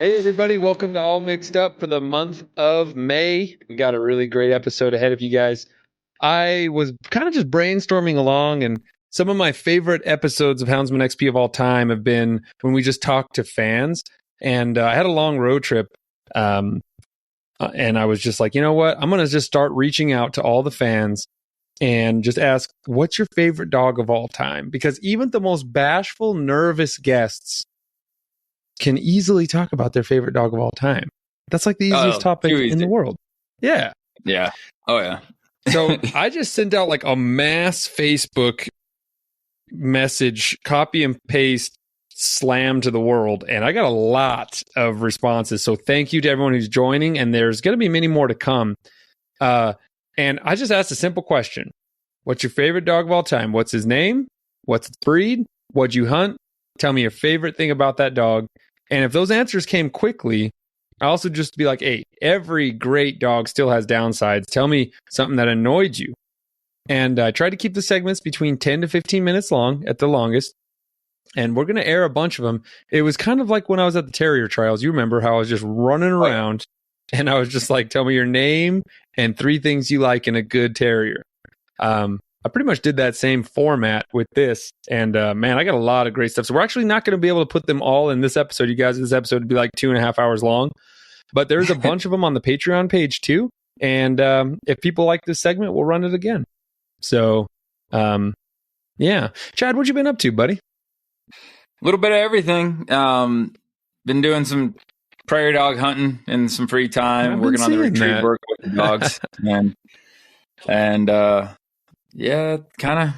Hey everybody, welcome to All Mixed Up for the month of May. We got a really great episode ahead of you guys. I was kind of just brainstorming along, and some of my favorite episodes of Houndsman XP of all time have been when we just talked to fans. And I had a long road trip, and I was just like, you know what? I'm going to just start reaching out to all the fans and just ask, what's your favorite dog of all time? Because even the most bashful, nervous guests can easily talk about their favorite dog of all time. That's like the easiest topic in the world. Yeah. Yeah. Oh, yeah. So I just sent out like a mass Facebook message, copy and paste, slam to the world. And I got a lot of responses. So thank you to everyone who's joining. And there's going to be many more to come. And I just asked a simple question. What's your favorite dog of all time? What's his name? What's its breed? What'd you hunt? Tell me your favorite thing about that dog. And if those answers came quickly, I also just be like, hey, every great dog still has downsides. Tell me something that annoyed you. And I tried to keep the segments between 10 to 15 minutes long at the longest. And we're going to air a bunch of them. It was kind of like when I was at the terrier trials. You remember how I was just running around and I was just like, tell me your name and 3 things you like in a good terrier. I pretty much did that same format with this. And man, I got a lot of great stuff. So we're actually not going to be able to put them all in this episode. You guys, this episode would be like 2.5 hours long. But there's a bunch of them on the Patreon page too. And if people like this segment, we'll run it again. So, yeah. Chad, what you been up to, buddy? A little bit of everything. Been doing some prairie dog hunting in some free time, working on the retrieve work with the dogs. and yeah, kind of,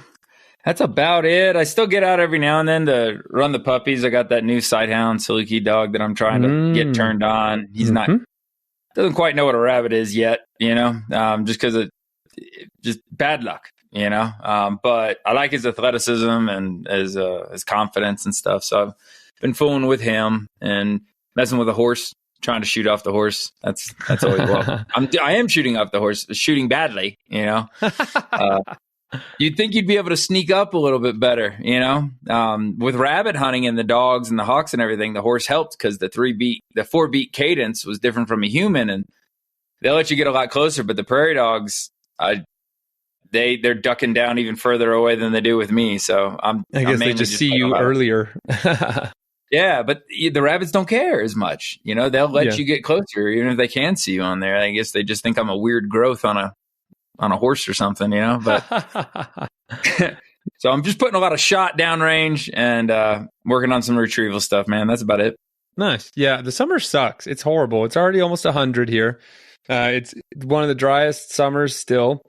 that's about it. I still get out every now and then to run the puppies. I got that new Sighthound Silky dog that I'm trying to get turned on. He's doesn't quite know what a rabbit is yet, just because it just bad luck, but I like his athleticism and his confidence and stuff. So I've been fooling with him and messing with a horse, trying to shoot off the horse. That's always well. I am shooting off the horse, shooting badly, You'd think you'd be able to sneak up a little bit better, with rabbit hunting and the dogs and the hawks and everything. The horse helped because the 4-beat cadence was different from a human, and they'll let you get a lot closer. But the prairie dogs, they're ducking down even further away than they do with me. So I guess they just see you earlier. Yeah, but the rabbits don't care as much. They'll let you get closer, even if they can see you on there. I guess they just think I'm a weird growth on a horse or something, but so I'm just putting a lot of shot downrange and working on some retrieval stuff, man. That's about it. Nice. Yeah. The summer sucks. It's horrible. It's already almost 100 here. It's one of the driest summers still.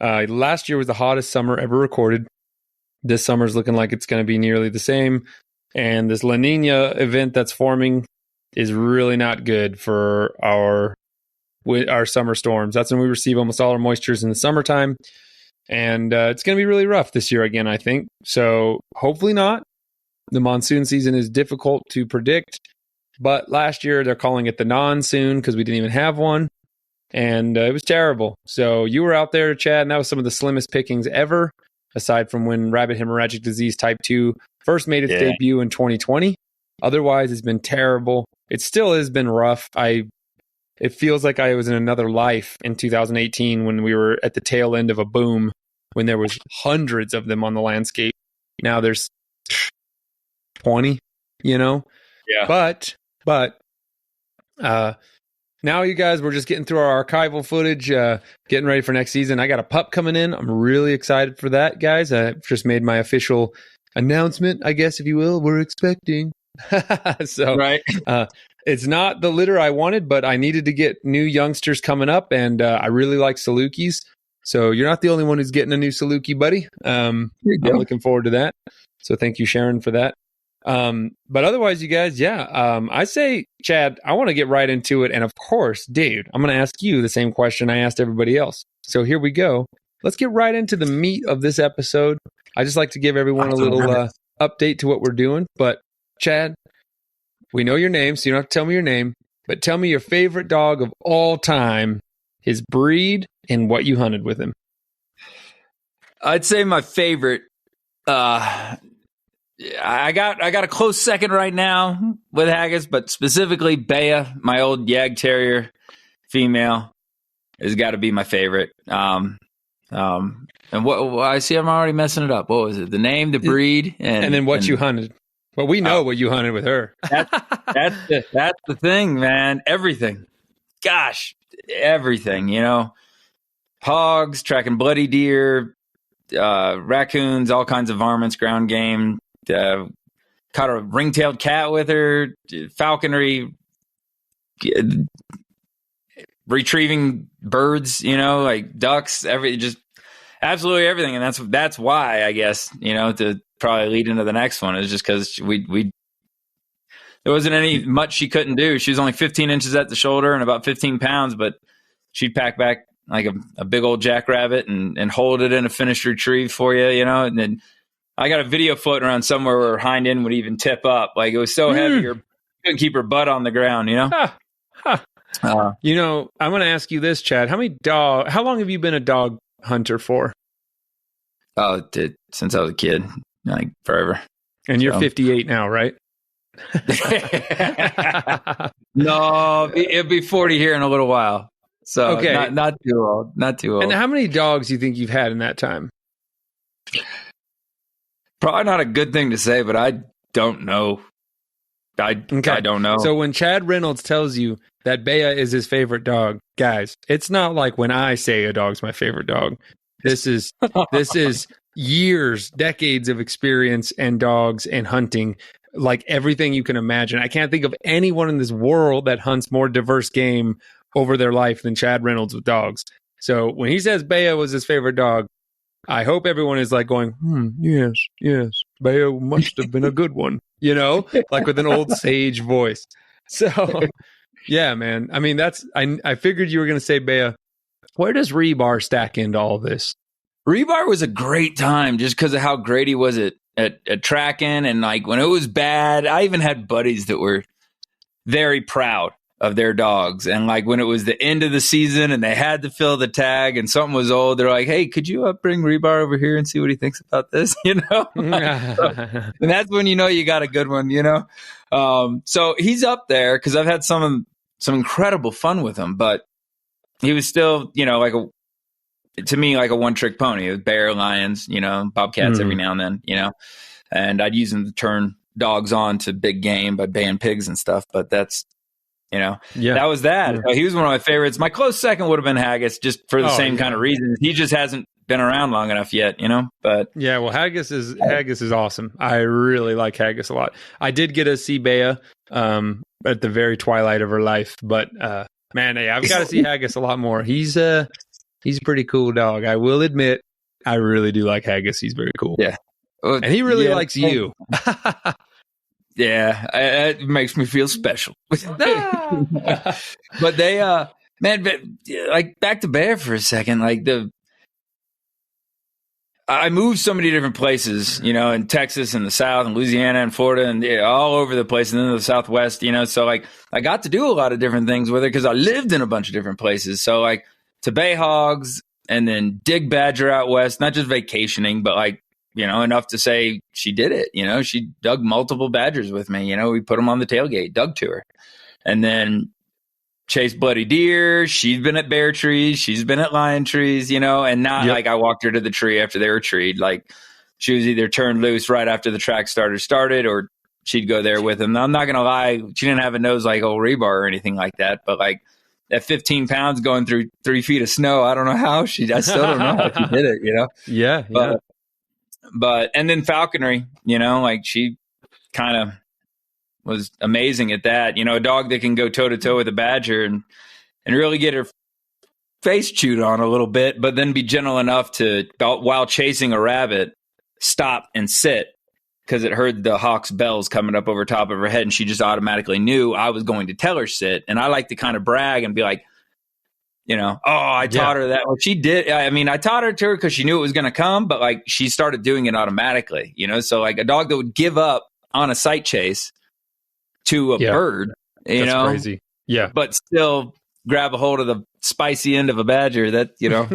Last year was the hottest summer ever recorded. This summer's looking like it's going to be nearly the same. And this La Nina event that's forming is really not good for our summer storms. That's when we receive almost all our moistures in the summertime. And it's going to be really rough this year again, I think. So hopefully not. The monsoon season is difficult to predict. But last year they're calling it the non-soon because we didn't even have one. And it was terrible. So you were out there, Chad, and that was some of the slimmest pickings ever, aside from when rabbit hemorrhagic disease type 2 first made its debut in 2020. Otherwise, it's been terrible. It still has been rough. It feels like I was in another life in 2018 when we were at the tail end of a boom, when there was hundreds of them on the landscape. Now there's 20, Yeah. But now you guys, we're just getting through our archival footage, getting ready for next season. I got a pup coming in. I'm really excited for that, guys. I just made my official announcement, I guess, if you will. We're expecting. So, right. It's not the litter I wanted, but I needed to get new youngsters coming up, and I really like Salukis. So you're not the only one who's getting a new Saluki, buddy. I'm looking forward to that. So thank you, Sharon, for that. But otherwise, you guys, I say, Chad, I want to get right into it. And of course, dude, I'm going to ask you the same question I asked everybody else. So here we go. Let's get right into the meat of this episode. I just like to give everyone a little update to what we're doing. But Chad, we know your name, so you don't have to tell me your name, but tell me your favorite dog of all time, his breed, and what you hunted with him. I'd say my favorite I got a close second right now with Haggis, but specifically Bea, my old Yag Terrier female, has got to be my favorite. And what I see, I'm already messing it up. What was it? The name, the breed, and then what you hunted. Well, we know what you hunted with her. That's the thing, man. Everything. Gosh, everything. Hogs, tracking bloody deer, raccoons, all kinds of varmints, ground game. Caught a ring-tailed cat with her, falconry, retrieving birds, like ducks, just absolutely everything. And that's why, I guess, to probably lead into the next one, is just because we there wasn't any much she couldn't do. She was only 15 inches at the shoulder and about 15 pounds, but she'd pack back like a big old jackrabbit and hold it in a finished retrieve for you, and then I got a video floating around somewhere where her hind end would even tip up. Like, it was so heavy, you couldn't keep her butt on the ground, I'm going to ask you this, Chad. How long have you been a dog hunter for? Oh, since I was a kid, like forever. And you're 58 now, right? No, it'll be 40 here in a little while. So okay. Not too old. And how many dogs do you think you've had in that time? Probably not a good thing to say, but I don't know. I don't know. So when Chad Reynolds tells you that Bea is his favorite dog, guys, it's not like when I say a dog's my favorite dog. This is years, decades of experience and dogs and hunting, like everything you can imagine. I can't think of anyone in this world that hunts more diverse game over their life than Chad Reynolds with dogs. So when he says Bea was his favorite dog, I hope everyone is like going, yes, Bea must have been a good one, like with an old sage voice. So, yeah, man. I mean, I figured you were going to say Bea. Where does Rebar stack into all of this? Rebar was a great time just because of how great he was at tracking. And like when it was bad, I even had buddies that were very proud of their dogs. And like when it was the end of the season and they had to fill the tag and something was old, they're like, hey, could you bring Rebar over here and see what he thinks about this? And that's when you got a good one, So he's up there because I've had some incredible fun with him, but he was still, to me, like a one-trick pony. It was bear, lions, bobcats every now and then, and I'd use him to turn dogs on to big game by baying pigs and stuff, but that's, that was that. Yeah. He was one of my favorites. My close second would have been Haggis, just for the same kind of reasons. He just hasn't been around long enough yet, But yeah, well, Haggis is awesome. I really like Haggis a lot. I did get to see Bea at the very twilight of her life, but man, I've got to see Haggis a lot more. He's a pretty cool dog. I will admit, I really do like Haggis. He's very cool. Yeah, and he really likes you. Yeah, it makes me feel special. But they, like back to Bea for a second, like I moved so many different places, in Texas and the South and Louisiana and Florida and all over the place and then the Southwest, so like I got to do a lot of different things with her because I lived in a bunch of different places. So like to bay hogs and then dig badger out west, not just vacationing, but like, enough to say she did it. She dug multiple badgers with me. We put them on the tailgate, dug to her. And then chased bloody deer. She's been at bear trees. She's been at lion trees, and not like I walked her to the tree after they were treed. Like she was either turned loose right after the track started or she'd go there with him. Now, I'm not going to lie. She didn't have a nose like old Rebar or anything like that. But like at 15 pounds going through 3 feet of snow, I don't know how I still don't know how she did it, Yeah. But and then falconry, like she kind of was amazing at that. A dog that can go toe to toe with a badger and really get her face chewed on a little bit, but then be gentle enough to, while chasing a rabbit, stop and sit because it heard the hawk's bells coming up over top of her head, and she just automatically knew I was going to tell her sit. And I like to kind of brag and be like, I taught her that. Well, she did. I mean, I taught her to her because she knew it was going to come, but like she started doing it automatically, So like a dog that would give up on a sight chase to a bird, That's crazy. Yeah. But still grab a hold of the spicy end of a badger. That, you know.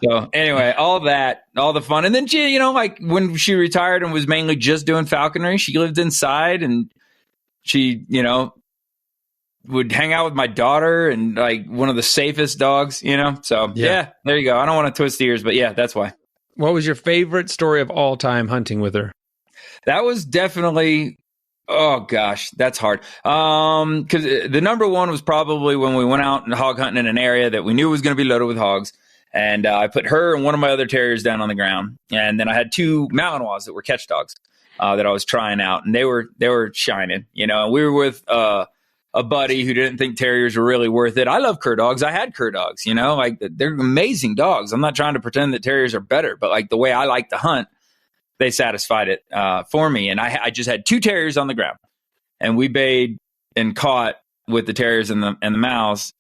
So anyway, all the fun. And then she, you know, like when she retired and was mainly just doing falconry, she lived inside and she, you know, would hang out with my daughter and like one of the safest dogs, you know? So yeah, there you go. I don't want to twist the ears, but yeah, that's why. What was your favorite story of all time hunting with her? That was definitely, oh gosh, that's hard. Because the number one was probably when we went out and hog hunting in an area that we knew was going to be loaded with hogs. And I put her and one of my other terriers down on the ground. And then I had 2 Malinois that were catch dogs that I was trying out. And they were shining, you know, and we were with a buddy who didn't think terriers were really worth it. I love cur dogs. I had cur dogs, you know, like they're amazing dogs. I'm not trying to pretend that terriers are better, but like the way I like to hunt, they satisfied it for me. And I just had 2 terriers on the ground and we bayed and caught with the terriers and the mouse,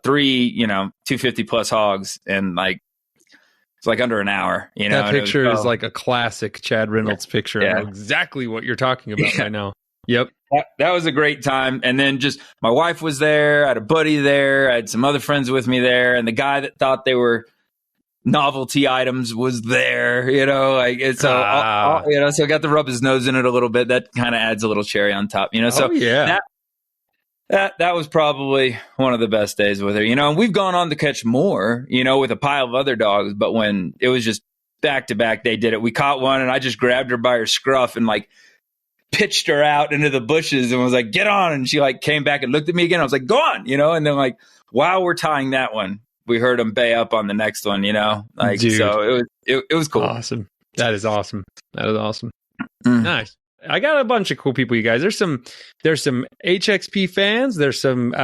3, you know, 250 plus hogs. And like, it's like under an hour, you know. That picture is like a classic Chad Reynolds picture. I know exactly what you're talking about right now. Yep. That was a great time. And then just my wife was there. I had a buddy there. I had some other friends with me there. And the guy that thought they were novelty items was there, you know, like it's you know, so I got to rub his nose in it a little bit. That kind of adds a little cherry on top, you know. So that was probably one of the best days with her, you know. And we've gone on to catch more, you know, with a pile of other dogs. But when it was just back to back, they did it. We caught one and I just grabbed her by her scruff and like pitched her out into the bushes and was like, get on. And she like came back and looked at me again. I was like, go on, you know. And then like, while we're tying that one, we heard him bay up on the next one, you know, like, dude. So it was cool. Awesome. That is awesome. Nice. I got a bunch of cool people, you guys. There's some HXP fans. There's some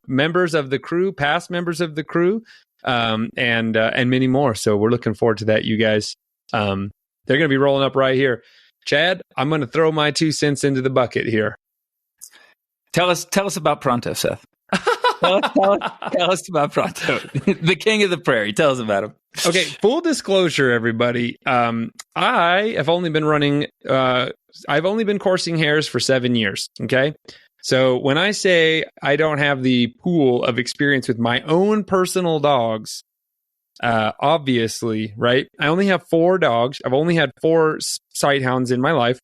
members of the crew, past members of the crew, and many more. So we're looking forward to that, you guys. They're going to be rolling up right here. Chad, I'm going to throw my 2 cents into the bucket here. Tell us about Pronto, Seth. tell us about Pronto, the king of the prairie. Tell us about him. Okay, full disclosure, everybody. I have only been running. I've only been coursing hares for 7 years. Okay, so when I say I don't have the pool of experience with my own personal dogs, obviously, right? I only have 4 dogs. I've only had 4 sight hounds in my life.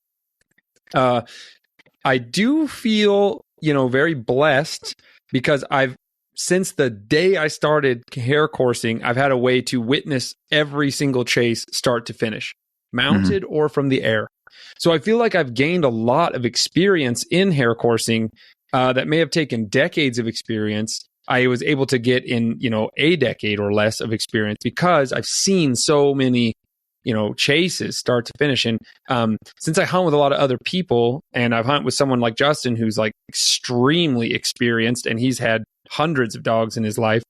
I do feel, you know, very blessed because since the day I started hare coursing, I've had a way to witness every single chase start to finish, mounted or from the air. So I feel like I've gained a lot of experience in hare coursing that may have taken decades of experience. I was able to get in, you know, a decade or less of experience because I've seen so many, you know, chases start to finish. And since I hunt with a lot of other people and I've hunted with someone like Justin, who's like extremely experienced and he's had hundreds of dogs in his life,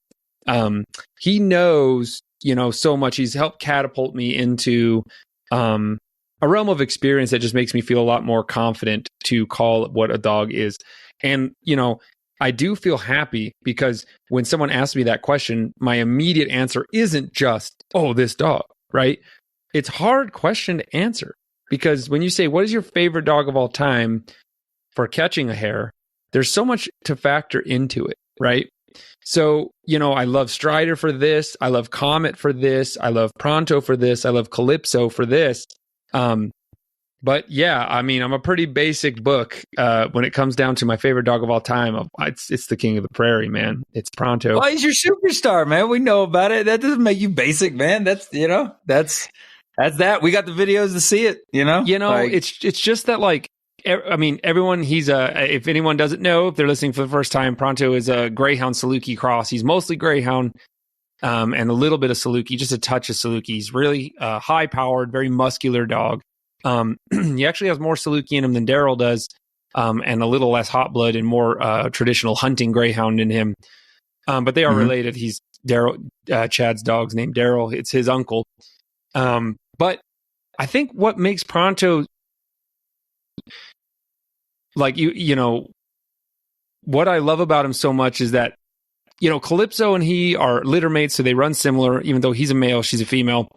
he knows, you know, so much. He's helped catapult me into a realm of experience that just makes me feel a lot more confident to call what a dog is. And, you know, I do feel happy because when someone asks me that question, my immediate answer isn't just, oh, this dog, right? It's a hard question to answer because when you say, what is your favorite dog of all time for catching a hare, there's so much to factor into it, right? So, you know, I love Strider for this. I love Comet for this. I love Pronto for this. I love Calypso for this. But yeah, I mean, I'm a pretty basic book when it comes down to my favorite dog of all time. It's the king of the prairie, man. It's Pronto. Well, he's your superstar, man. We know about it. That doesn't make you basic, man. That's, you know, that's that. We got the videos to see it, you know? You know, like, it's just that, like, I mean, everyone, if anyone doesn't know, if they're listening for the first time, Pronto is a Greyhound Saluki cross. He's mostly Greyhound and a little bit of Saluki, just a touch of Saluki. He's really high-powered, very muscular dog. He actually has more Saluki in him than Daryl does, and a little less hot blood and more traditional hunting Greyhound in him. But they are related. He's Chad's dog's named Daryl. It's his uncle. But I think what makes Pronto, like, you know, what I love about him so much is that, you know, Calypso and he are litter mates, so they run similar, even though he's a male, she's a female.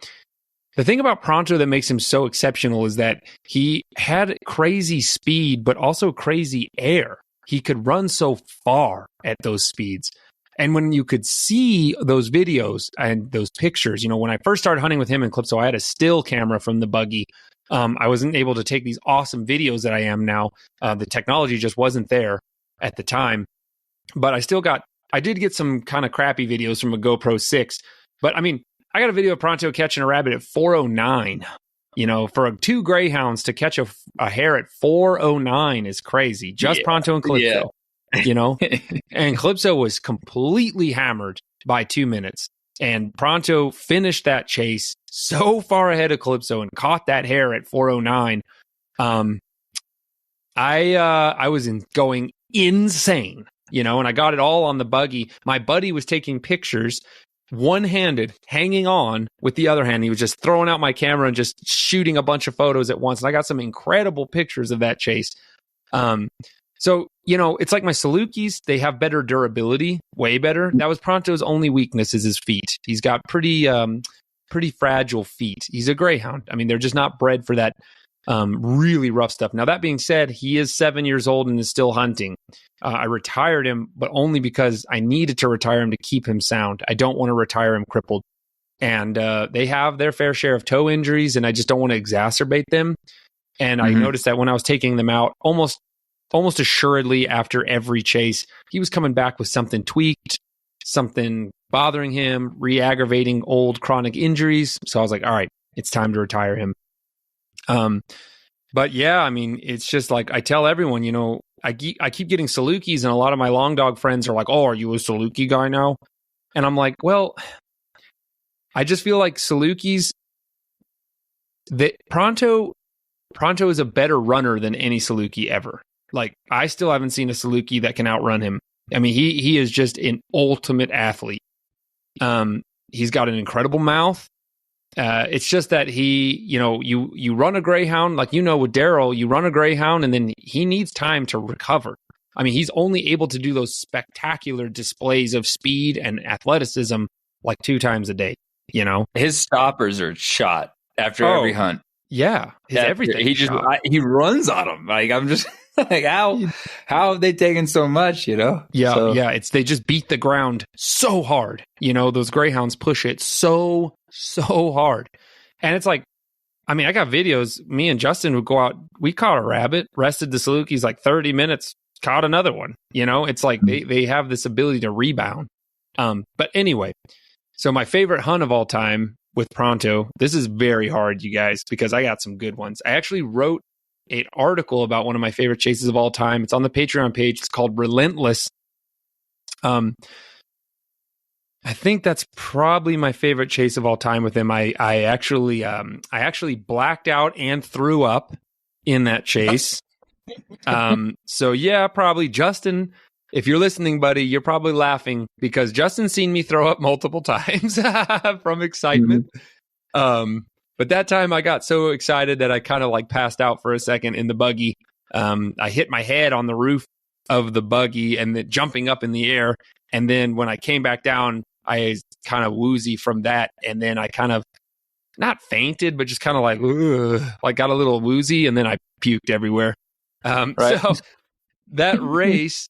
The thing about Pronto that makes him so exceptional is that he had crazy speed, but also crazy air. He could run so far at those speeds. And when you could see those videos and those pictures, you know, when I first started hunting with him in Calypso, I had a still camera from the buggy. I wasn't able to take these awesome videos that I am now. The technology just wasn't there at the time. But I did get some kind of crappy videos from a GoPro 6. But I mean, I got a video of Pronto catching a rabbit at 4:09. You know, for 2 greyhounds to catch a hare at 4:09 is crazy. Just Pronto and Calypso, you know? And Calypso was completely hammered by 2 minutes. And Pronto finished that chase so far ahead of Calypso and caught that hare at 4:09. I was going insane, you know, and I got it all on the buggy. My buddy was taking pictures one-handed, hanging on with the other hand. He was just throwing out my camera and just shooting a bunch of photos at once. And I got some incredible pictures of that chase. So, you know, it's like my Salukis, they have better durability, way better. That was Pronto's only weakness is his feet. He's got pretty fragile feet. He's a greyhound. I mean, they're just not bred for that really rough stuff. Now, that being said, he is 7 years old and is still hunting. I retired him, but only because I needed to retire him to keep him sound. I don't want to retire him crippled. And they have their fair share of toe injuries, and I just don't want to exacerbate them. And I noticed that when I was taking them out, almost assuredly after every chase, he was coming back with something tweaked, something bothering him, re-aggravating old chronic injuries. So I was like, all right, it's time to retire him. But yeah, I mean, it's just like I tell everyone, you know, I keep getting Salukis, and a lot of my long dog friends are like, "Oh, are you a Saluki guy now?" And I'm like, well, I just feel like Salukis, that Pronto is a better runner than any Saluki ever. Like, I still haven't seen a Saluki that can outrun him. I mean, he is just an ultimate athlete. He's got an incredible mouth. It's just that he, you know, you run a greyhound, like, you know, with Daryl, you run a greyhound and then he needs time to recover. I mean, he's only able to do those spectacular displays of speed and athleticism like 2 times a day, you know? His stoppers are shot after every hunt. Yeah. Everything. He runs on them. Like, I'm just like, how have they taken so much, you know? Yeah. Yeah. They just beat the ground so hard. You know, those greyhounds push it so hard. And it's like, I mean, I got videos. Me and Justin would go out. We caught a rabbit, rested the Salukis like 30 minutes, caught another one. You know, it's like they have this ability to rebound. But anyway, so my favorite hunt of all time with Pronto, this is very hard, you guys, because I got some good ones. I actually wrote an article about one of my favorite chases of all time. It's on the Patreon page. It's called Relentless. I think that's probably my favorite chase of all time with him. I actually blacked out and threw up in that chase. So yeah, probably Justin, if you're listening, buddy, you're probably laughing because Justin's seen me throw up multiple times from excitement. But that time I got so excited that I kind of like passed out for a second in the buggy. I hit my head on the roof of the buggy and then jumping up in the air. And then when I came back down, I was kind of woozy from that. And then I kind of not fainted, but just kind of like got a little woozy, and then I puked everywhere. Right. So that race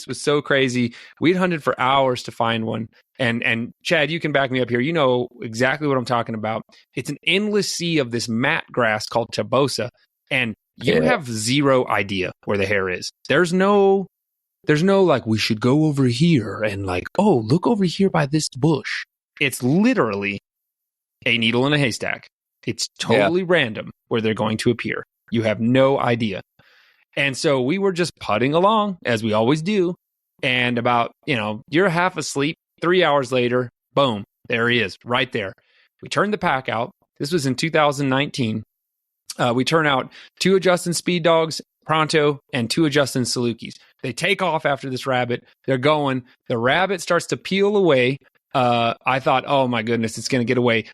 was so crazy. We'd hunted for hours to find one. And Chad, you can back me up here. You know exactly what I'm talking about. It's an endless sea of this mat grass called Tabosa. And you have zero idea where the hare is. There's no like, we should go over here and like, oh, look over here by this bush. It's literally a needle in a haystack. It's totally random where they're going to appear. You have no idea. And so we were just putting along as we always do. And about, you're half asleep. 3 hours later, boom, there he is right there. We turned the pack out. This was in 2019. We turn out 2 of Justin's speed dogs, Pronto, and 2 of Justin's Salukis. They take off after this rabbit. They're going. The rabbit starts to peel away. I thought, oh my goodness, it's going to get away.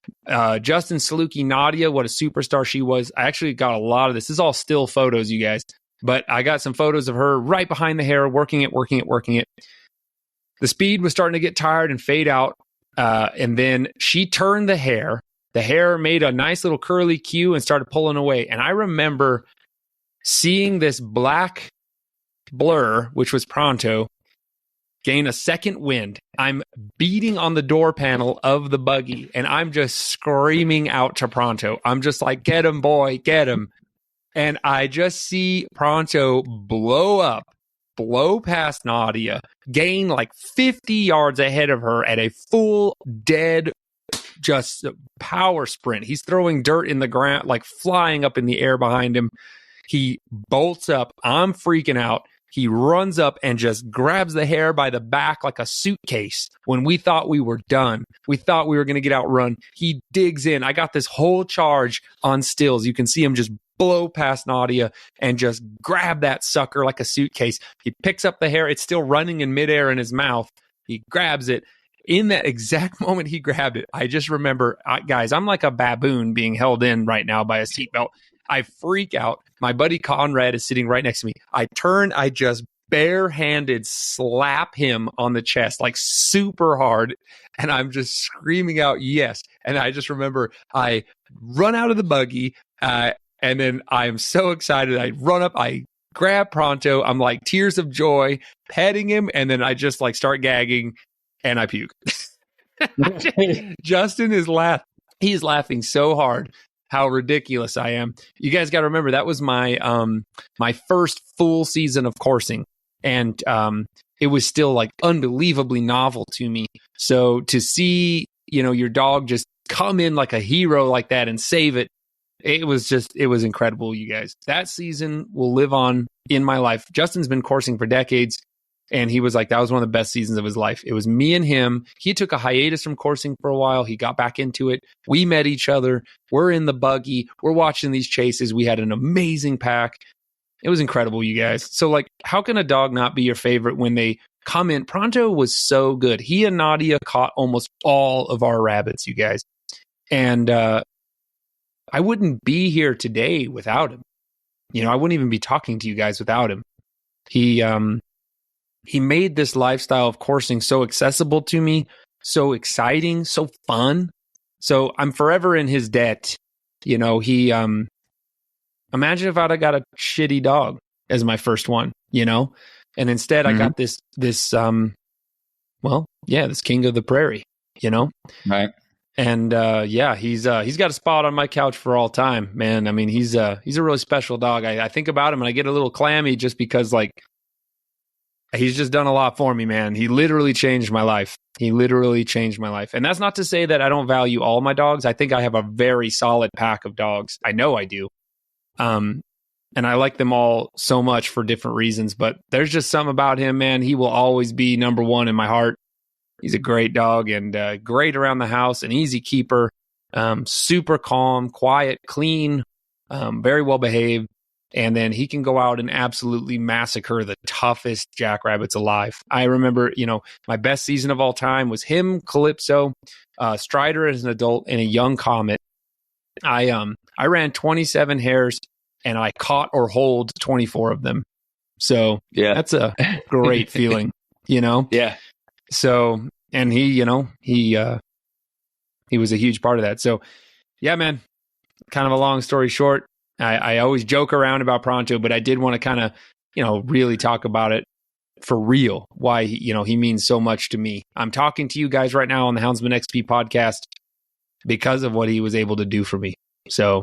Justin's Saluki, Nadia, what a superstar she was. I actually got a lot of this. This is all still photos, you guys. But I got some photos of her right behind the hare, working it. The speed was starting to get tired and fade out. And then she turned the hare. The hare made a nice little curly cue and started pulling away. And I remember seeing this black blur, which was Pronto, gain a second wind. I'm beating on the door panel of the buggy, and I'm just screaming out to Pronto. I'm just like, get him, boy, get him. And I just see Pronto blow past Nadia, gain like 50 yards ahead of her at a full dead, just power sprint. He's throwing dirt in the ground, like flying up in the air behind him. He bolts up. I'm freaking out. He runs up and just grabs the hare by the back like a suitcase. When we thought we were done, we thought we were going to get outrun, he digs in. I got this whole charge on stills. You can see him just blow past Nadia and just grab that sucker like a suitcase. He picks up the hare. It's still running in midair in his mouth. He grabs it. In that exact moment he grabbed it, I just remember, guys, I'm like a baboon being held in right now by a seatbelt. I freak out. My buddy Conrad is sitting right next to me. I turn, I just barehanded slap him on the chest, like super hard. And I'm just screaming out, yes. And I just remember I run out of the buggy. And then I'm so excited. I run up, I grab Pronto. I'm like tears of joy, petting him. And then I just like start gagging and I puke. Justin is laughing. He's laughing so hard how ridiculous I am. You guys got to remember that was my my first full season of coursing, and it was still like unbelievably novel to me. So to see, you know, your dog just come in like a hero like that and save it, it was incredible, you guys. That season will live on in my life. Justin's been coursing for decades. And he was like, that was one of the best seasons of his life. It was me and him. He took a hiatus from coursing for a while. He got back into it. We met each other. We're in the buggy. We're watching these chases. We had an amazing pack. It was incredible, you guys. So, like, how can a dog not be your favorite when they come in? Pronto was so good. He and Nadia caught almost all of our rabbits, you guys. And I wouldn't be here today without him. You know, I wouldn't even be talking to you guys without him. He made this lifestyle of coursing so accessible to me, so exciting, so fun. So I'm forever in his debt. You know, he, imagine if I'd have got a shitty dog as my first one, you know, and instead I got this king of the prairie, you know? Right. And, he's got a spot on my couch for all time, man. I mean, he's a really special dog. I think about him and I get a little clammy just because, like, he's just done a lot for me, man. He literally changed my life. And that's not to say that I don't value all my dogs. I think I have a very solid pack of dogs. I know I do. And I like them all so much for different reasons, but there's just something about him, man. He will always be number one in my heart. He's a great dog and great around the house, an easy keeper, super calm, quiet, clean, very well behaved. And then he can go out and absolutely massacre the toughest jackrabbits alive. I remember, you know, my best season of all time was him, Calypso, Strider as an adult, and a young Comet. I ran 27 hares and I caught or holed 24 of them. So yeah, that's a great feeling, you know? Yeah. So, and he, you know, he was a huge part of that. So yeah, man, kind of a long story short. I always joke around about Pronto, but I did want to kind of, you know, really talk about it for real, why, you know, he means so much to me. I'm talking to you guys right now on the Houndsman XP podcast because of what he was able to do for me. So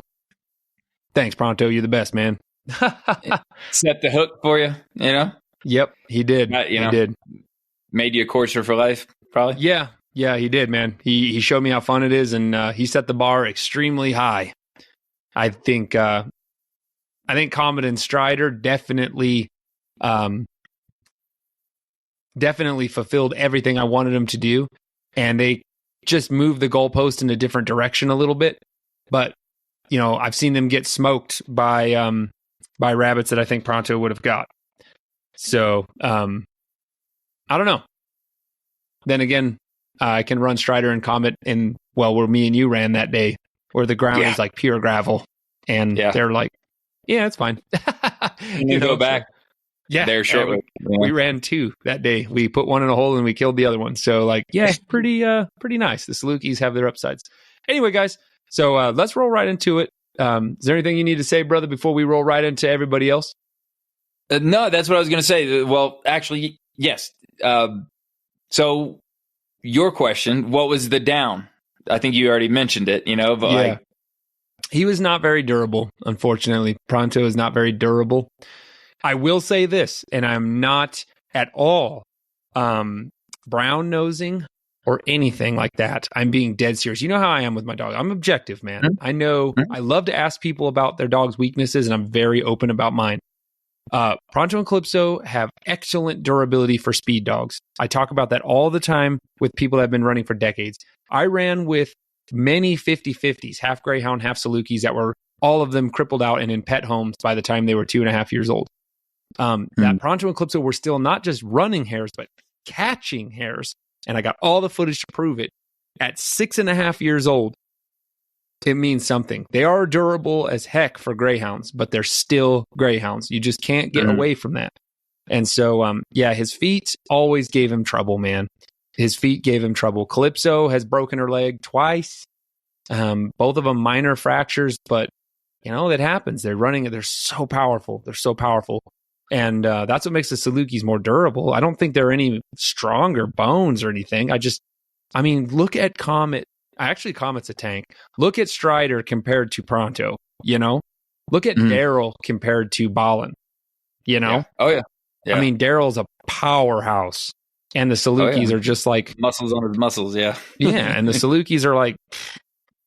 thanks, Pronto. You're the best, man. Set the hook for you, you know? Yep, he did. He did. Made you a courser for life, probably? Yeah, he did, man. He showed me how fun it is, and he set the bar extremely high. I think Comet and Strider definitely fulfilled everything I wanted them to do, and they just moved the goalpost in a different direction a little bit. But you know, I've seen them get smoked by rabbits that I think Pronto would have got. So I don't know. Then again, I can run Strider and Comet in where me and you ran that day, where the ground is like pure gravel, and they're like, yeah, it's fine. you go back. Yeah, they're short. We ran 2 that day. We put one in a hole and we killed the other one. So like, yeah, pretty nice. The Salukis have their upsides. Anyway, guys, so let's roll right into it. Is there anything you need to say, brother, before we roll right into everybody else? No, that's what I was going to say. Well, actually, yes. So your question, what was the down? I think you already mentioned it, but yeah. He was not very durable, unfortunately. Pronto is not very durable. I will say this, and I'm not at all brown nosing or anything like that. I'm being dead serious. You know how I am with my dog. I'm objective, man. Mm-hmm. I know I love to ask people about their dog's weaknesses, and I'm very open about mine. Pronto and Calypso have excellent durability for speed dogs. I talk about that all the time with people that have been running for decades. I ran with many 50-50s, half Greyhound, half Salukis that were all of them crippled out and in pet homes by the time they were 2.5 years old. That Pronto and Calypso were still not just running hares, but catching hares. And I got all the footage to prove it. At 6.5 years old, it means something. They are durable as heck for Greyhounds, but they're still Greyhounds. You just can't get away from that. And so, his feet always gave him trouble, man. His feet gave him trouble. Calypso has broken her leg twice. Both of them minor fractures, but, that happens. They're running. They're so powerful. And that's what makes the Salukis more durable. I don't think they're any stronger bones or anything. Look at Comet. Actually, Comet's a tank. Look at Strider compared to Pronto, Look at Daryl compared to Balin, Yeah. Oh, yeah. Daryl's a powerhouse. And the Salukis are just like... muscles on his muscles, yeah. Yeah, and the Salukis are like...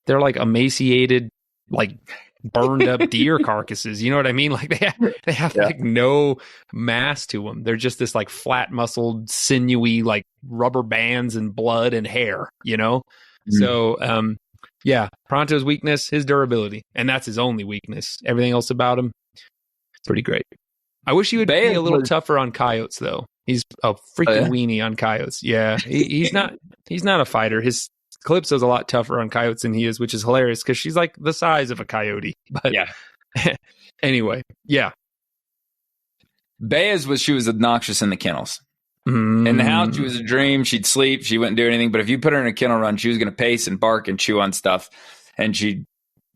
They're like emaciated, like burned up deer carcasses. You know what I mean? Like they have like no mass to them. They're just this like flat muscled, sinewy, like rubber bands and blood and hair, So, Pronto's weakness, his durability. And that's his only weakness. Everything else about him, it's pretty great. I wish he would be a little tougher on coyotes, though. He's a freaking weenie on coyotes. Yeah, he's not a fighter. His Calypso's a lot tougher on coyotes than he is, which is hilarious because she's like the size of a coyote. But anyway, she was obnoxious in the kennels. In the house, she was a dream. She'd sleep. She wouldn't do anything. But if you put her in a kennel run, she was going to pace and bark and chew on stuff. And she'd,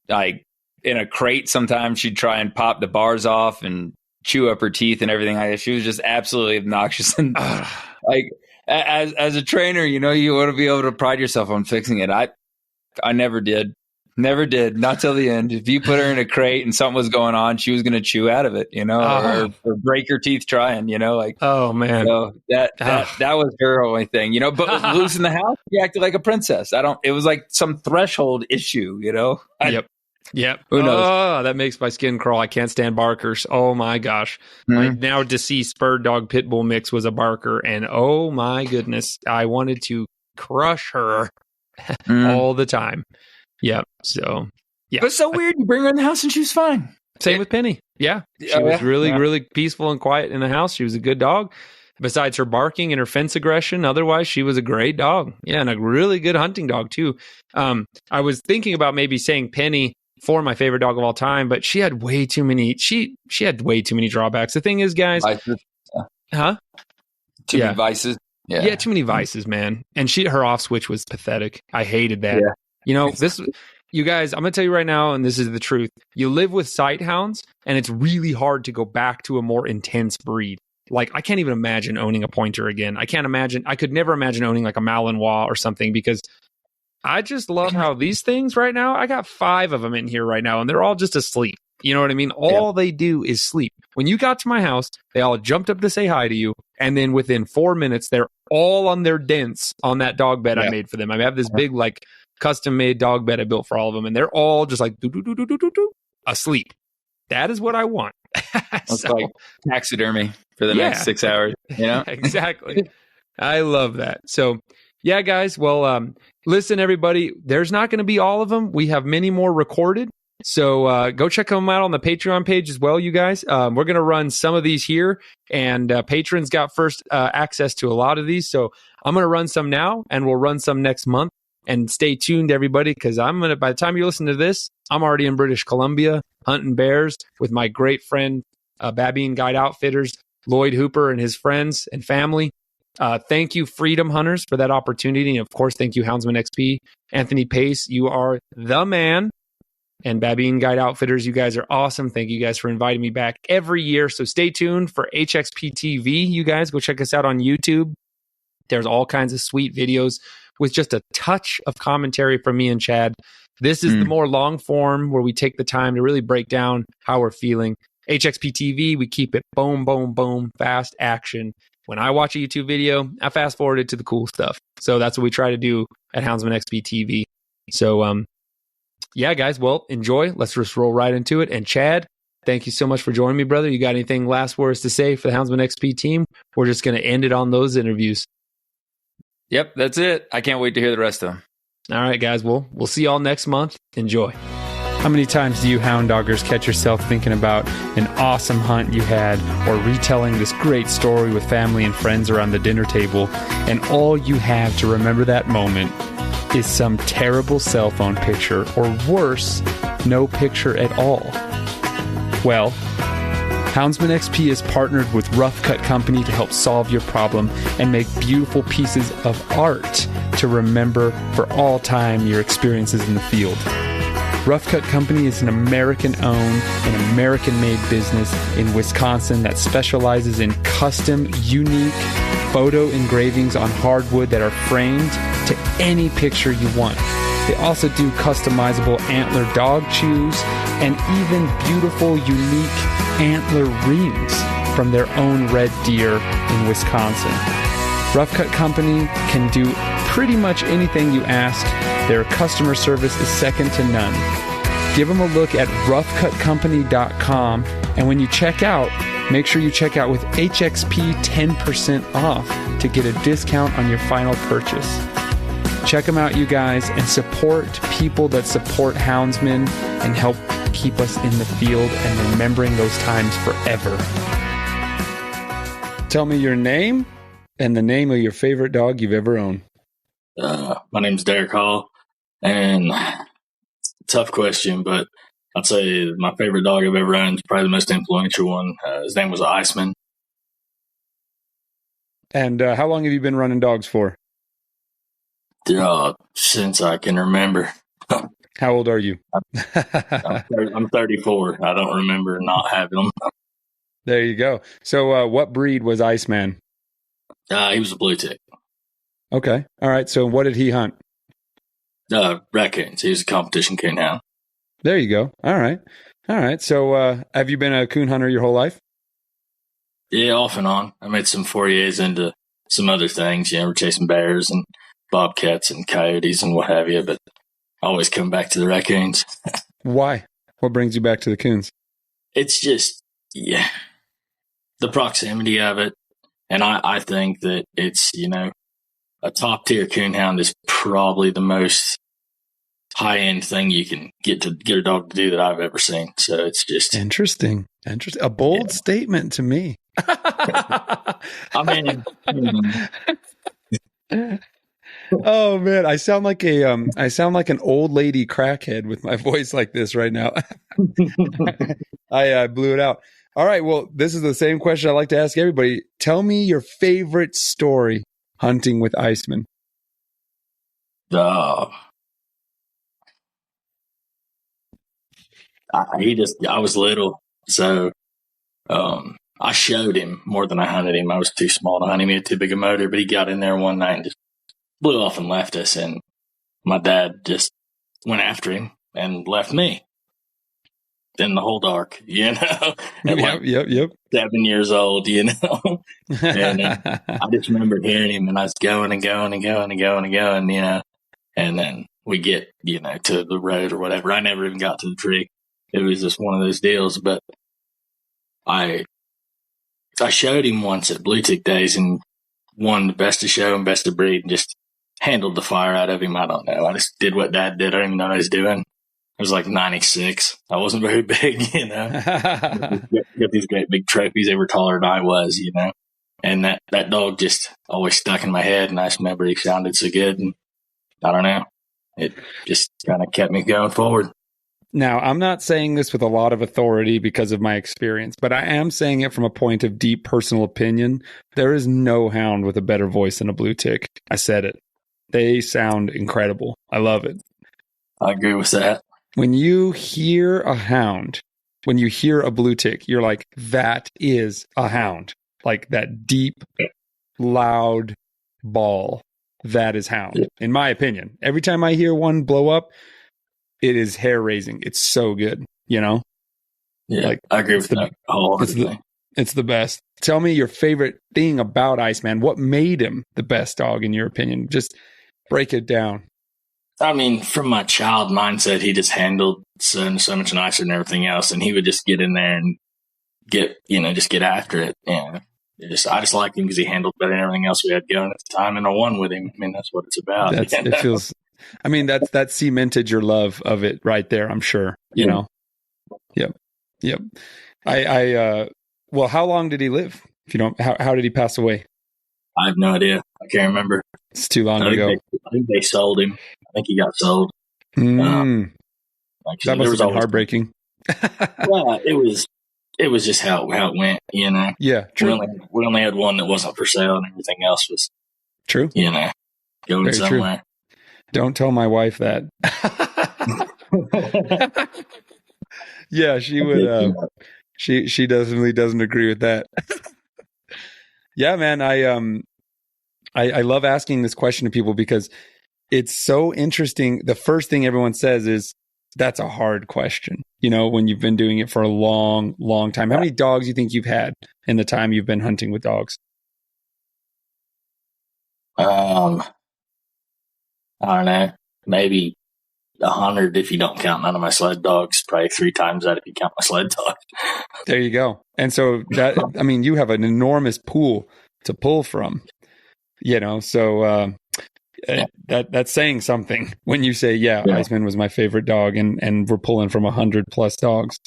like, in a crate sometimes, she'd try and pop the bars off and chew up her teeth and everything like that. She was just absolutely obnoxious. And like, as a trainer, you want to be able to pride yourself on fixing it. I never did. Never did. Not till the end. If you put her in a crate and something was going on, she was going to chew out of it, or break her teeth trying, like. Oh man. So that was her only thing, but loose in the house, she acted like a princess. It was like some threshold issue, Yep. Who knows? Oh, that makes my skin crawl. I can't stand barkers. Oh my gosh. My now deceased bird dog pit bull mix was a barker, and oh my goodness, I wanted to crush her all the time. Yep. So, yeah. But it's so weird. You bring her in the house and she was fine. Same with Penny. Yeah. She was really peaceful and quiet in the house. She was a good dog. Besides her barking and her fence aggression, otherwise she was a great dog. Yeah, and a really good hunting dog too. I was thinking about maybe saying Penny for my favorite dog of all time, but she had way too many. She had way too many drawbacks. The thing is, guys, too many vices. Yeah, too many vices, man. And her off switch was pathetic. I hated that. Yeah. You guys, I'm going to tell you right now, and this is the truth. You live with sight hounds, and it's really hard to go back to a more intense breed. Like, I can't even imagine owning a pointer again. I could never imagine owning like a Malinois or something, because I just love how these things right now, I got 5 of them in here right now, and they're all just asleep. You know what I mean? All they do is sleep. When you got to my house, they all jumped up to say hi to you, and then within 4 minutes, they're all on their dents on that dog bed I made for them. I have this big, like, custom-made dog bed I built for all of them, and they're all just like asleep. That is what I want. It's like taxidermy for the next 6 hours. Exactly. I love that. So, yeah, guys. Well, listen, everybody. There's not going to be all of them. We have many more recorded. So go check them out on the Patreon page as well, you guys. We're going to run some of these here, and patrons got first access to a lot of these. So I'm going to run some now, and we'll run some next month. And stay tuned, everybody, because by the time you listen to this, I'm already in British Columbia hunting bears with my great friend, Babine Guide Outfitters, Lloyd Hooper and his friends and family. Thank you, Freedom Hunters, for that opportunity. And of course, thank you, Houndsman XP. Anthony Pace, you are the man. And Babine Guide Outfitters, you guys are awesome. Thank you guys for inviting me back every year. So stay tuned for HXP TV. You guys go check us out on YouTube. There's all kinds of sweet videos with just a touch of commentary from me and Chad. This is the more long form where we take the time to really break down how we're feeling. HXP TV, we keep it boom, boom, boom, fast action. When I watch a YouTube video, I fast forward it to the cool stuff. So that's what we try to do at Houndsman XP TV. So, yeah, guys, well, enjoy. Let's just roll right into it. And Chad, thank you so much for joining me, brother. You got anything last words to say for the Houndsman XP team? We're just going to end it on those interviews. Yep, that's it. I can't wait to hear the rest of them. All right, guys. Well, we'll see y'all next month. Enjoy. How many times do you hound doggers catch yourself thinking about an awesome hunt you had or retelling this great story with family and friends around the dinner table, and all you have to remember that moment is some terrible cell phone picture, or worse, no picture at all? Well, Houndsman XP is partnered with Rough Cut Company to help solve your problem and make beautiful pieces of art to remember for all time your experiences in the field. Rough Cut Company is an American-owned and American-made business in Wisconsin that specializes in custom, unique photo engravings on hardwood that are framed to any picture you want. They also do customizable antler dog chews and even beautiful, unique antler rings from their own red deer in Wisconsin. Rough Cut Company can do pretty much anything you ask. Their customer service is second to none. Give them a look at roughcutcompany.com, and when you check out, make sure you check out with HXP 10% off to get a discount on your final purchase. Check them out, you guys, and support people that support houndsmen and help keep us in the field and remembering those times forever. Tell me your name and the name of your favorite dog you've ever owned. My name's Derek Hall, and tough question, but I'd say my favorite dog I've ever owned is probably the most influential one. His name was Iceman. And how long have you been running dogs for? Since I can remember. How old are you? I'm 34. I don't remember not having them. There you go. So what breed was Iceman? He was a blue tick. Okay. All right. So what did he hunt? Raccoons. He was a competition coon hound. There you go. All right. All right. So have you been a coon hunter your whole life? Yeah, off and on. I made some forays into some other things. We're chasing bears and bobcats and coyotes and what have you, but I always come back to the raccoons. Why? What brings you back to the coons? It's just, the proximity of it. And I think that it's, a top tier coonhound is probably the most high end thing you can get a dog to do that I've ever seen. So it's just interesting. A bold statement to me. I mean, oh man, I sound like an old lady crackhead with my voice like this right now. I blew it out. All right, well, this is the same question I like to ask everybody. Tell me your favorite story hunting with Iceman. I was little, so I showed him more than I hunted him. I was too small to hunt him. He had too big a motor, but he got in there one night and just blew off and left us, and my dad just went after him and left me in the whole dark, at yep. 7 years old, and I just remember hearing him, and I was going and going and going and going and going, and then we get, to the road or whatever. I never even got to the tree. It was just one of those deals, but I showed him once at Blue Tick Days and won the best of show and best of breed and just handled the fire out of him. I don't know. I just did what Dad did. I don't even know what I was doing. I was like 96. I wasn't very big, Got these great big trophies. They were taller than I was, And that dog just always stuck in my head, and I just remember he sounded so good. And I don't know. It just kind of kept me going forward. Now, I'm not saying this with a lot of authority because of my experience, but I am saying it from a point of deep personal opinion. There is no hound with a better voice than a blue tick. I said it. They sound incredible. I love it. I agree with that. When you hear a hound, when you hear a blue tick, you're like, that is a hound. Like that deep, loud, ball that is Hound, in my opinion. Every time I hear one blow up, it is hair raising. It's so good, you know? Yeah, like, I agree with that wholeheartedly. It's the best. Tell me your favorite thing about Iceman. What made him the best dog, in your opinion? Just break it down. I mean, from my child mindset, he just handled so much nicer than everything else, and he would just get in there and get after it. And I just liked him because he handled better than everything else we had going at the time, and I won with him. I mean, that's what it's about. It feels. I mean, that cemented your love of it right there. I'm sure. You know. Yep. Well, how long did he live? If you don't, how did he pass away? I have no idea. I can't remember. It's too long ago. I think they sold him. I think he got sold. That must have been heartbreaking. Yeah, it was just how it went, you know. Yeah, true. We only had one that wasn't for sale, and everything else was true. You know, going very somewhere. True. Don't tell my wife that. Yeah, she would. She definitely doesn't agree with that. Yeah, man. I love asking this question to people because it's so interesting. The first thing everyone says is, that's a hard question. You know, when you've been doing it for a long, long time. How many dogs do you think you've had in the time you've been hunting with dogs? I don't know. Maybe 100 if you don't count none of my sled dogs. Probably 3 times that if you count my sled dogs. There you go. And so that, I mean, you have an enormous pool to pull from, you know, so that's saying something when you say, Iceman was my favorite dog and we're pulling from 100+ dogs.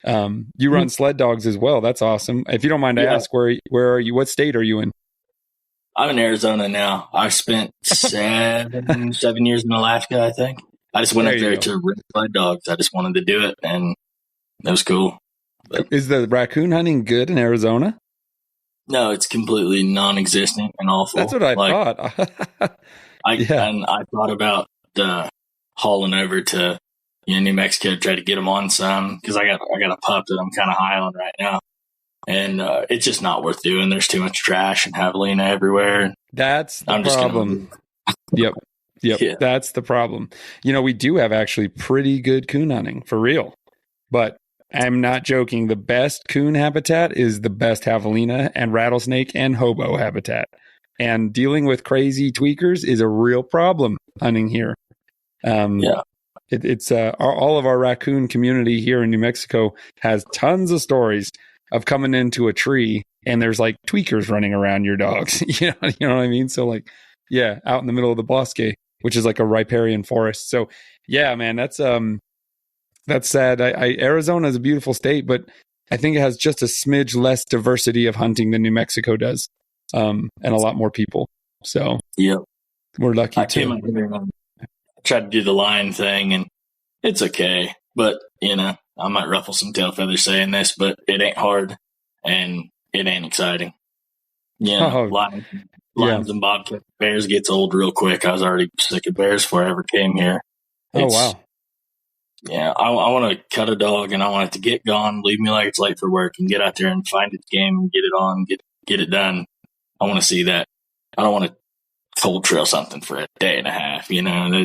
You run sled dogs as well. That's awesome. If you don't mind, I ask, where are you? What state are you in? I'm in Arizona now. I spent 7 years in Alaska, I think. I just went up there to rent sled dogs. I just wanted to do it, and it was cool. But is the raccoon hunting good in Arizona? No, it's completely non-existent and awful. That's what I thought. And I thought about hauling over to New Mexico to try to get them on some, because I got a pup that I'm kind of high on right now, and it's just not worth doing. There's too much trash and javelina everywhere. That's the problem. Yep. Yeah. That's the problem. You know, we do have actually pretty good coon hunting for real, but I'm not joking. The best coon habitat is the best javelina and rattlesnake and hobo habitat. And dealing with crazy tweakers is a real problem hunting here. It's all of our raccoon community here in New Mexico has tons of stories of coming into a tree and there's like tweakers running around your dogs. You know what I mean? So like, out in the middle of the bosque, which is like a riparian forest. So yeah, man, that's sad. Arizona is a beautiful state, but I think it has just a smidge less diversity of hunting than New Mexico does. And a lot more people. So we're lucky too. I tried to do the lion thing and it's okay, but you know, I might ruffle some tail feathers saying this, but it ain't hard and it ain't exciting. Lions and bobcat bears gets old real quick. I was already sick of bears before I ever came here. Oh wow. Yeah, I want to cut a dog and I want it to get gone, leave me like it's late for work, and get out there and find its game and get it on, get it done. I want to see that. I don't want to cold trail something for a day and a half, you know.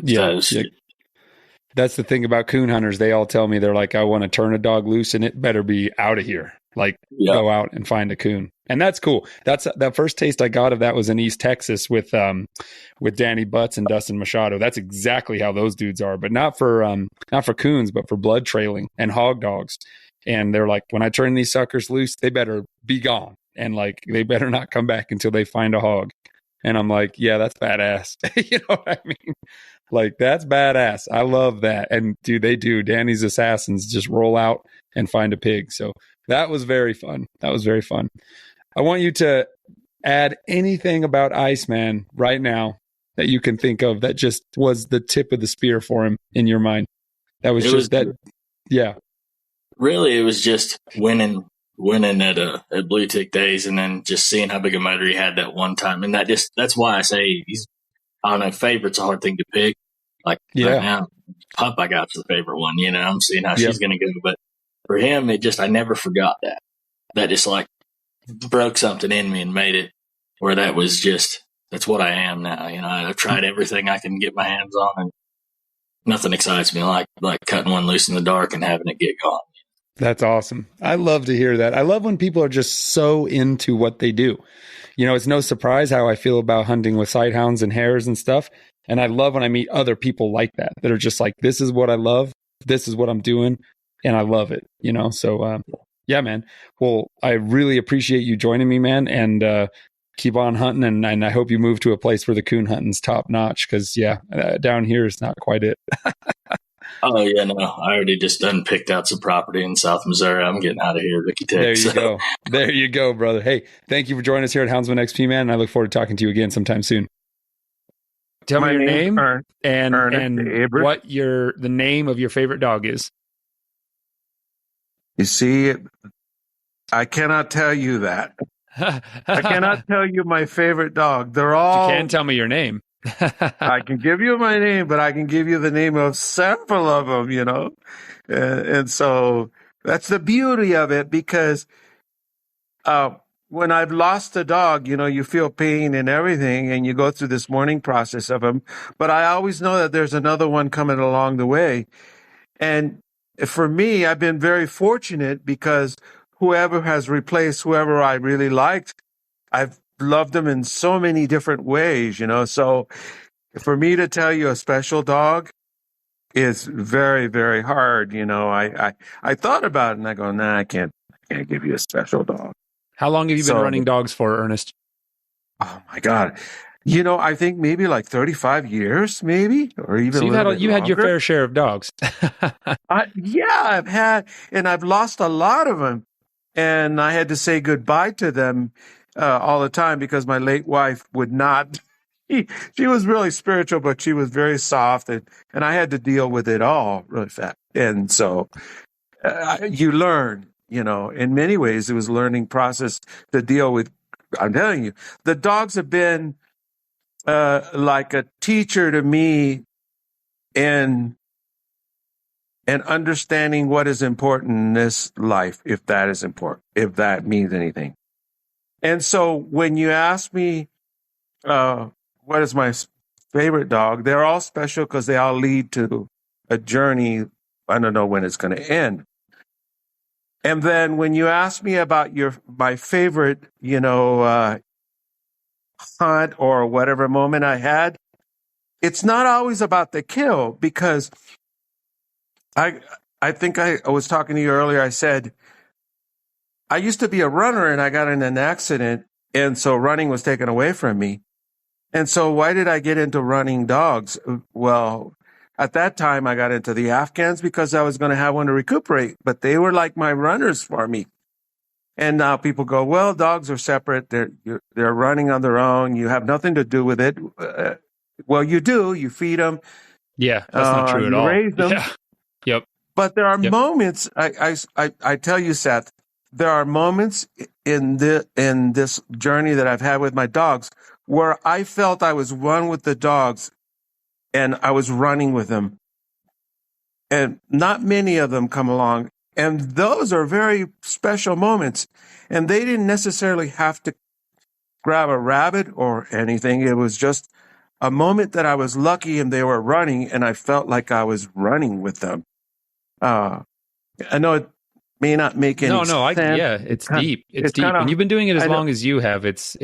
That's the thing about coon hunters. They all tell me, they're like, I want to turn a dog loose and it better be out of here. Like go out and find a coon. And that's cool. That's that first taste I got of that was in East Texas with Danny Butts and Dustin Machado. That's exactly how those dudes are, but not for coons, but for blood trailing and hog dogs. And they're like, when I turn these suckers loose, they better be gone. And like, they better not come back until they find a hog. And I'm like, yeah, that's badass. You know what I mean? Like, that's badass. I love that. And dude, they do. Danny's assassins just roll out and find a pig. So that was very fun. I want you to add anything about Iceman right now that you can think of that just was the tip of the spear for him in your mind. That was Really, it was just winning at Blue Tick Days, and then just seeing how big a motor he had that one time. And that's why I say favorite's a hard thing to pick. Like right now, pup I got the favorite one, you know, I'm seeing how she's going to go. But for him, I never forgot that. That just like broke something in me and made it where that was just that's what I am now. I've tried everything I can get my hands on, and nothing excites me like cutting one loose in the dark and having it get gone. That's awesome. I love to hear that. I love when people are just so into what they do. It's no surprise how I feel about hunting with sighthounds and hares and stuff. And I love when I meet other people like that are just like, this is what I love. This is what I'm doing. And I love it, So, yeah, man. Well, I really appreciate you joining me, man. And keep on hunting. And I hope you move to a place where the coon hunting's top notch. Because, down here is not quite it. Oh, yeah, no. I already just done picked out some property in South Missouri. I'm getting out of here, Ricky Tech. There you go. There you go, brother. Hey, thank you for joining us here at Houndsman XP, man. And I look forward to talking to you again sometime soon. Tell me your name and what the name of your favorite dog is. You see, I cannot tell you that. I cannot tell you my favorite dog. They're all... You can tell me your name. I can give you my name, but I can give you the name of several of them, And so that's the beauty of it, because when I've lost a dog, you feel pain and everything, and you go through this mourning process of them. But I always know that there's another one coming along the way. And for me, I've been very fortunate because whoever has replaced whoever I really liked, I've loved them in so many different ways, So for me to tell you a special dog is very, very hard. I thought about it and I go, nah, I can't give you a special dog. How long have you been running dogs for, Ernest? Oh my God. I think maybe like 35 years, maybe, or even so a little bit you longer. had your fair share of dogs. I've had, and I've lost a lot of them. And I had to say goodbye to them all the time because my late wife would not. She was really spiritual, but she was very soft, and I had to deal with it all really fast. And so you learn, in many ways, it was a learning process to deal with. I'm telling you, the dogs have been like a teacher to me in understanding what is important in this life, if that is important, if that means anything. And so when you ask me what is my favorite dog, they're all special because they all lead to a journey. I don't know when it's going to end. And then when you ask me about my favorite, hunt or whatever moment I had, it's not always about the kill, because I think I was talking to you earlier. I said, I used to be a runner and I got in an accident. And so running was taken away from me. And so why did I get into running dogs? Well, at that time I got into the Afghans because I was going to have one to recuperate, but they were like my runners for me. And now people go, well, dogs are separate. They're running on their own. You have nothing to do with it. Well, you do. You feed them. Yeah, that's not true at all. Raise them. Yeah. Yep. But there are moments. I tell you, Seth, there are moments in this journey that I've had with my dogs where I felt I was one with the dogs, and I was running with them. And not many of them come along. And those are very special moments. And they didn't necessarily have to grab a rabbit or anything. It was just a moment that I was lucky and they were running, and I felt like I was running with them. I know it may not make any sense. It's deep. It's deep. And you've been doing it as long as you have. It's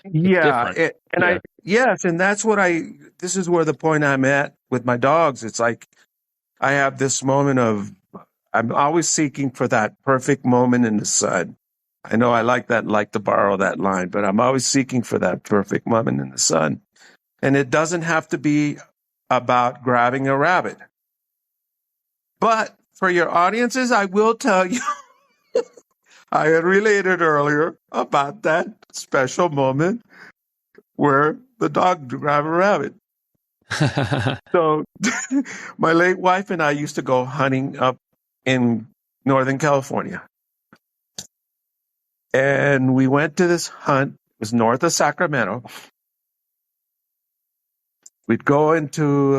different. And that's what this is where the point I'm at with my dogs. It's like I have this moment of, I'm always seeking for that perfect moment in the sun. I know I like to borrow that line, but I'm always seeking for that perfect moment in the sun. And it doesn't have to be about grabbing a rabbit. But for your audiences, I will tell you, I had related earlier about that special moment where the dog grabbed a rabbit. So my late wife and I used to go hunting up in Northern California. And we went to this hunt. It was north of Sacramento. We'd go into,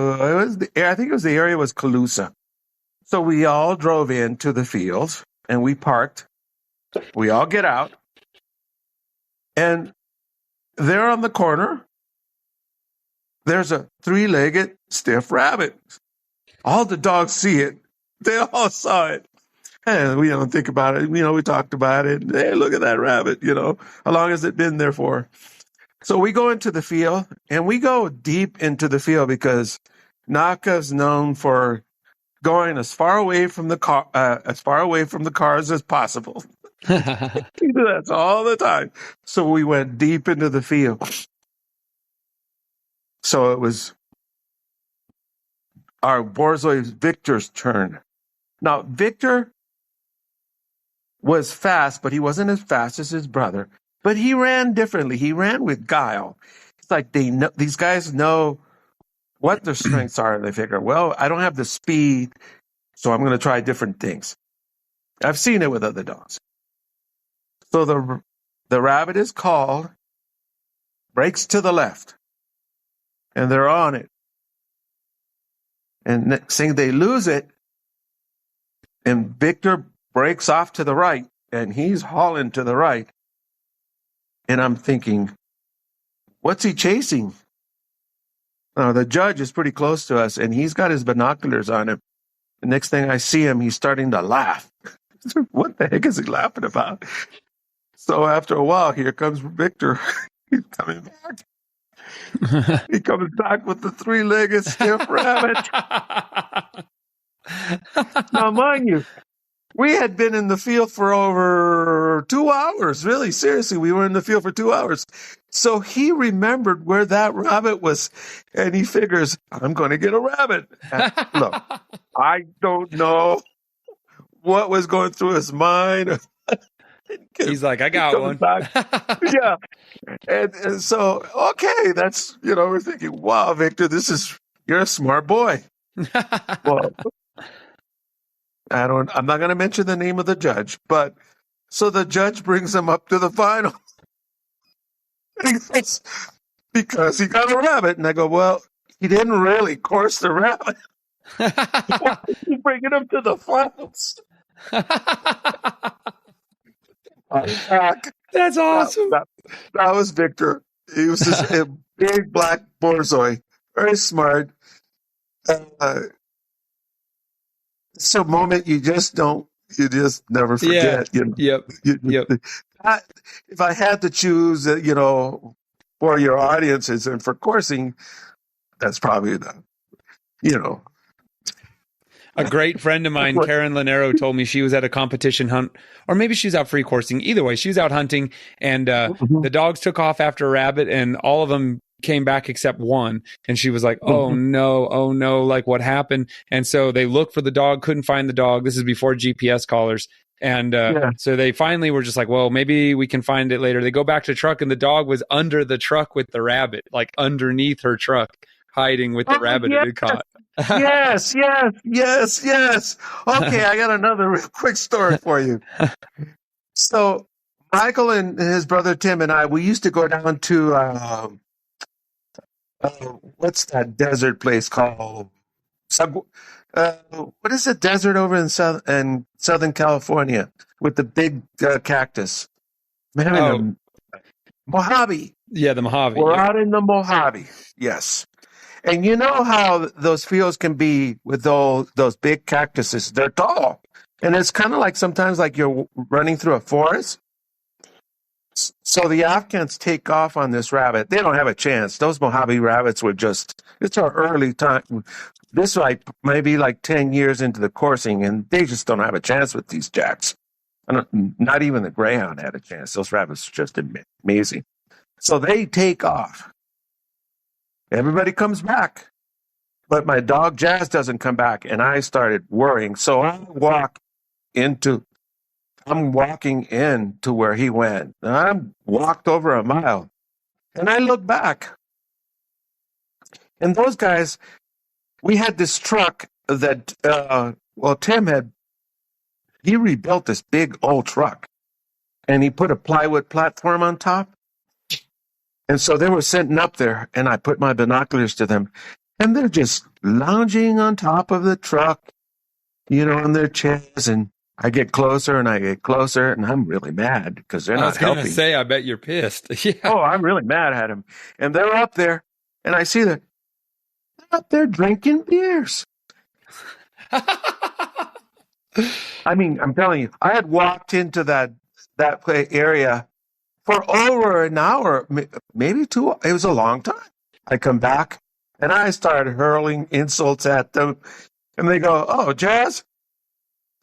I think the area was Calusa. So we all drove into the fields and we parked. We all get out. And there on the corner there's a 3-legged stiff rabbit. All the dogs see it. They all saw it. And we don't think about it. We talked about it. Hey, look at that rabbit, how long has it been there for? So we go into the field, and we go deep into the field because Naka's known for going as far away from the cars as possible. He do that all the time. So we went deep into the field. So it was our Borzoi Victor's turn. Now, Victor was fast, but he wasn't as fast as his brother. But he ran differently. He ran with guile. It's like these guys know what their strengths are, and they figure, well, I don't have the speed, so I'm going to try different things. I've seen it with other dogs. So the rabbit is called, breaks to the left, and they're on it. And next thing they lose it, and Victor breaks off to the right, and he's hauling to the right. And I'm thinking, what's he chasing? The judge is pretty close to us, and he's got his binoculars on him. The next thing I see him, he's starting to laugh. What the heck is he laughing about? So after a while, here comes Victor. He's coming back. He comes back with the 3-legged stiff rabbit. Now, mind you, we had been in the field for over 2 hours. Really, seriously, we were in the field for 2 hours. So he remembered where that rabbit was, and he figures, I'm going to get a rabbit. And look, I don't know what was going through his mind. He's like, I got one. Yeah. And so, okay, that's, we're thinking, wow, Victor, you're a smart boy. Well, I'm not going to mention the name of the judge, but so the judge brings him up to the final. Because he got a rabbit. And I go, well, he didn't really course the rabbit. He's bringing him to the finals. That's awesome. That was Victor. He was just a big black Borzoi, very smart. It's a moment you just never forget. Yeah. Yep. If I had to choose, for your audiences and for coursing, that's probably A great friend of mine, Karen Lanero, told me she was at a competition hunt, or maybe she was out free coursing. Either way, she was out hunting, and the dogs took off after a rabbit, and all of them came back except one. And she was like, oh no, like what happened? And so they looked for the dog, couldn't find the dog. This is before GPS collars. And so they finally were just like, well, maybe we can find it later. They go back to the truck, and the dog was under the truck with the rabbit, like underneath her truck, hiding with the rabbit it had caught. Yes. Okay, I got another real quick story for you. So Michael and his brother Tim and I, we used to go down to what's that desert place called? What is the desert over in Southern California with the big cactus? Mojave. Yeah, the Mojave. We're out in the Mojave. Yes. And you know how those fields can be with those big cactuses. They're tall. And it's kind of like sometimes like you're running through a forest. So the Afghans take off on this rabbit. They don't have a chance. Those Mojave rabbits were it's our early time. This like maybe like 10 years into the coursing, and they just don't have a chance with these jacks. Not even the greyhound had a chance. Those rabbits are just amazing. So they take off. Everybody comes back. But my dog Jazz doesn't come back, and I started worrying. So I'm walking in to where he went. And I walked over a mile, and I look back. And those guys, we had this truck that, Tim he rebuilt this big old truck, and he put a plywood platform on top. And so they were sitting up there, and I put my binoculars to them, and they're just lounging on top of the truck, on their chairs. And I get closer and I get closer, and I'm really mad because they're not helping. I was going to say, I bet you're pissed. Yeah. Oh, I'm really mad at them. And they're up there, and I see that up there drinking beers. I mean, I'm telling you, I had walked into that area for over an hour, maybe 2. It was a long time. I come back and I started hurling insults at them, and they go, "Oh, Jazz,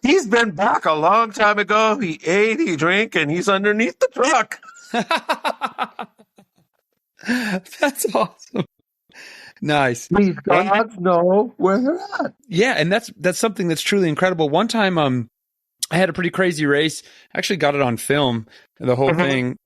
he's been back a long time ago. He ate, he drank, and he's underneath the truck." That's awesome. Nice. These dogs know where they're at. Yeah, and that's something that's truly incredible. One time, I had a pretty crazy race. I actually got it on film, the whole thing.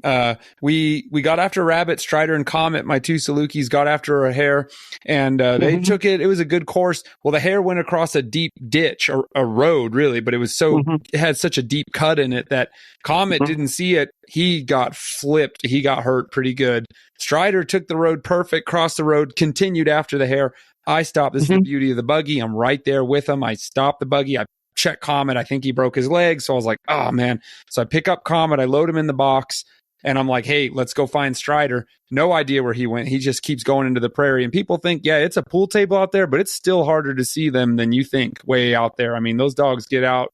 We got after a rabbit. Strider and Comet, my 2 Salukis, got after a hare, and they took it. It was a good course. Well, the hare went across a deep ditch, or a road, really, but it was it had such a deep cut in it that Comet didn't see it. He got flipped. He got hurt pretty good. Strider took the road perfect, crossed the road, continued after the hare. I stopped. This is the beauty of the buggy. I'm right there with him. I stopped the buggy. I check Comet. I think he broke his leg. So I was like, oh man. So I pick up Comet. I load him in the box, and I'm like, hey, let's go find Strider. No idea where he went. He just keeps going into the prairie. And people think, yeah, it's a pool table out there, but it's still harder to see them than you think way out there. I mean, those dogs get out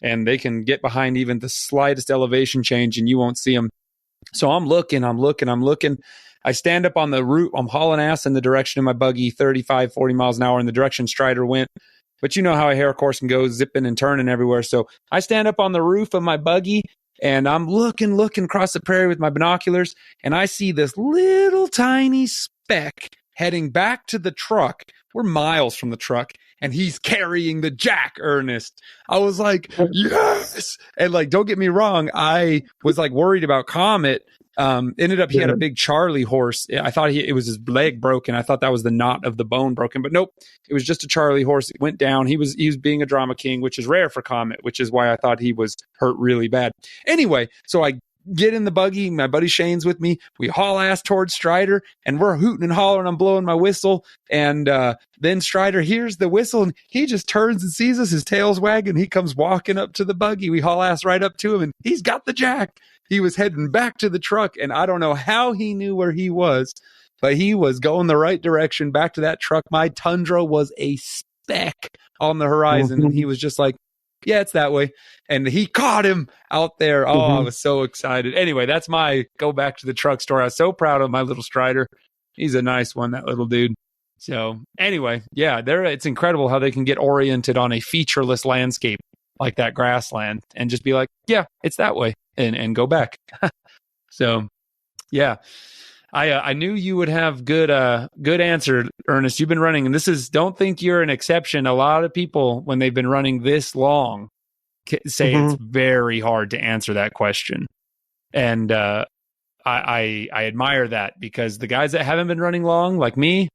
and they can get behind even the slightest elevation change and you won't see them. So I'm looking. I stand up on the route. I'm hauling ass in the direction of my buggy, 35, 40 miles an hour in the direction Strider went. But you know how a hare course can go zipping and turning everywhere. So I stand up on the roof of my buggy, and I'm looking across the prairie with my binoculars, and I see this little tiny speck heading back to the truck. We're miles from the truck, and he's carrying the jack, Ernest. I was like, yes! And like, don't get me wrong, I was like worried about Comet. Ended up he had a big Charlie horse. I thought it was his leg broken. I thought that was the knot of the bone broken, but nope, it was just a Charlie horse. It went down. He was being a drama king, which is rare for Comet, which is why I thought he was hurt really bad. Anyway, so I get in the buggy. My buddy Shane's with me. We haul ass towards Strider, and we're hooting and hollering. I'm blowing my whistle, and then Strider hears the whistle, and he just turns and sees us. His tail's wagging. He comes walking up to the buggy. We haul ass right up to him, and he's got the jack. He was heading back to the truck, and I don't know how he knew where he was, but he was going the right direction back to that truck. My Tundra was a speck on the horizon, and he was just like, yeah, it's that way. And he caught him out there. Oh, I was so excited. Anyway, that's my go back to the truck story. I was so proud of my little Strider. He's a nice one, that little dude. So anyway, yeah, it's incredible how they can get oriented on a featureless landscape like that grassland and just be like, yeah, it's that way. And go back. So, yeah, I knew you would have good answer, Ernest. You've been running, and don't think you're an exception. A lot of people, when they've been running this long, say it's very hard to answer that question. And I admire that, because the guys that haven't been running long, like me,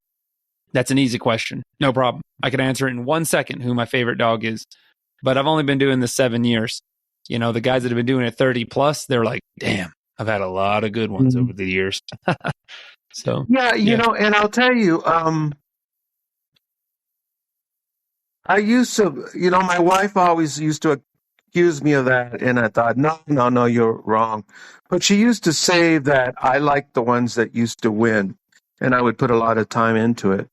that's an easy question. No problem. I can answer it in 1 second who my favorite dog is. But I've only been doing this 7 years. You know, the guys that have been doing it 30 plus, they're like, damn, I've had a lot of good ones over the years. So, yeah, you know, and I'll tell you, I used to, you know, my wife always used to accuse me of that. And I thought, no, you're wrong. But she used to say that I liked the ones that used to win, and I would put a lot of time into it.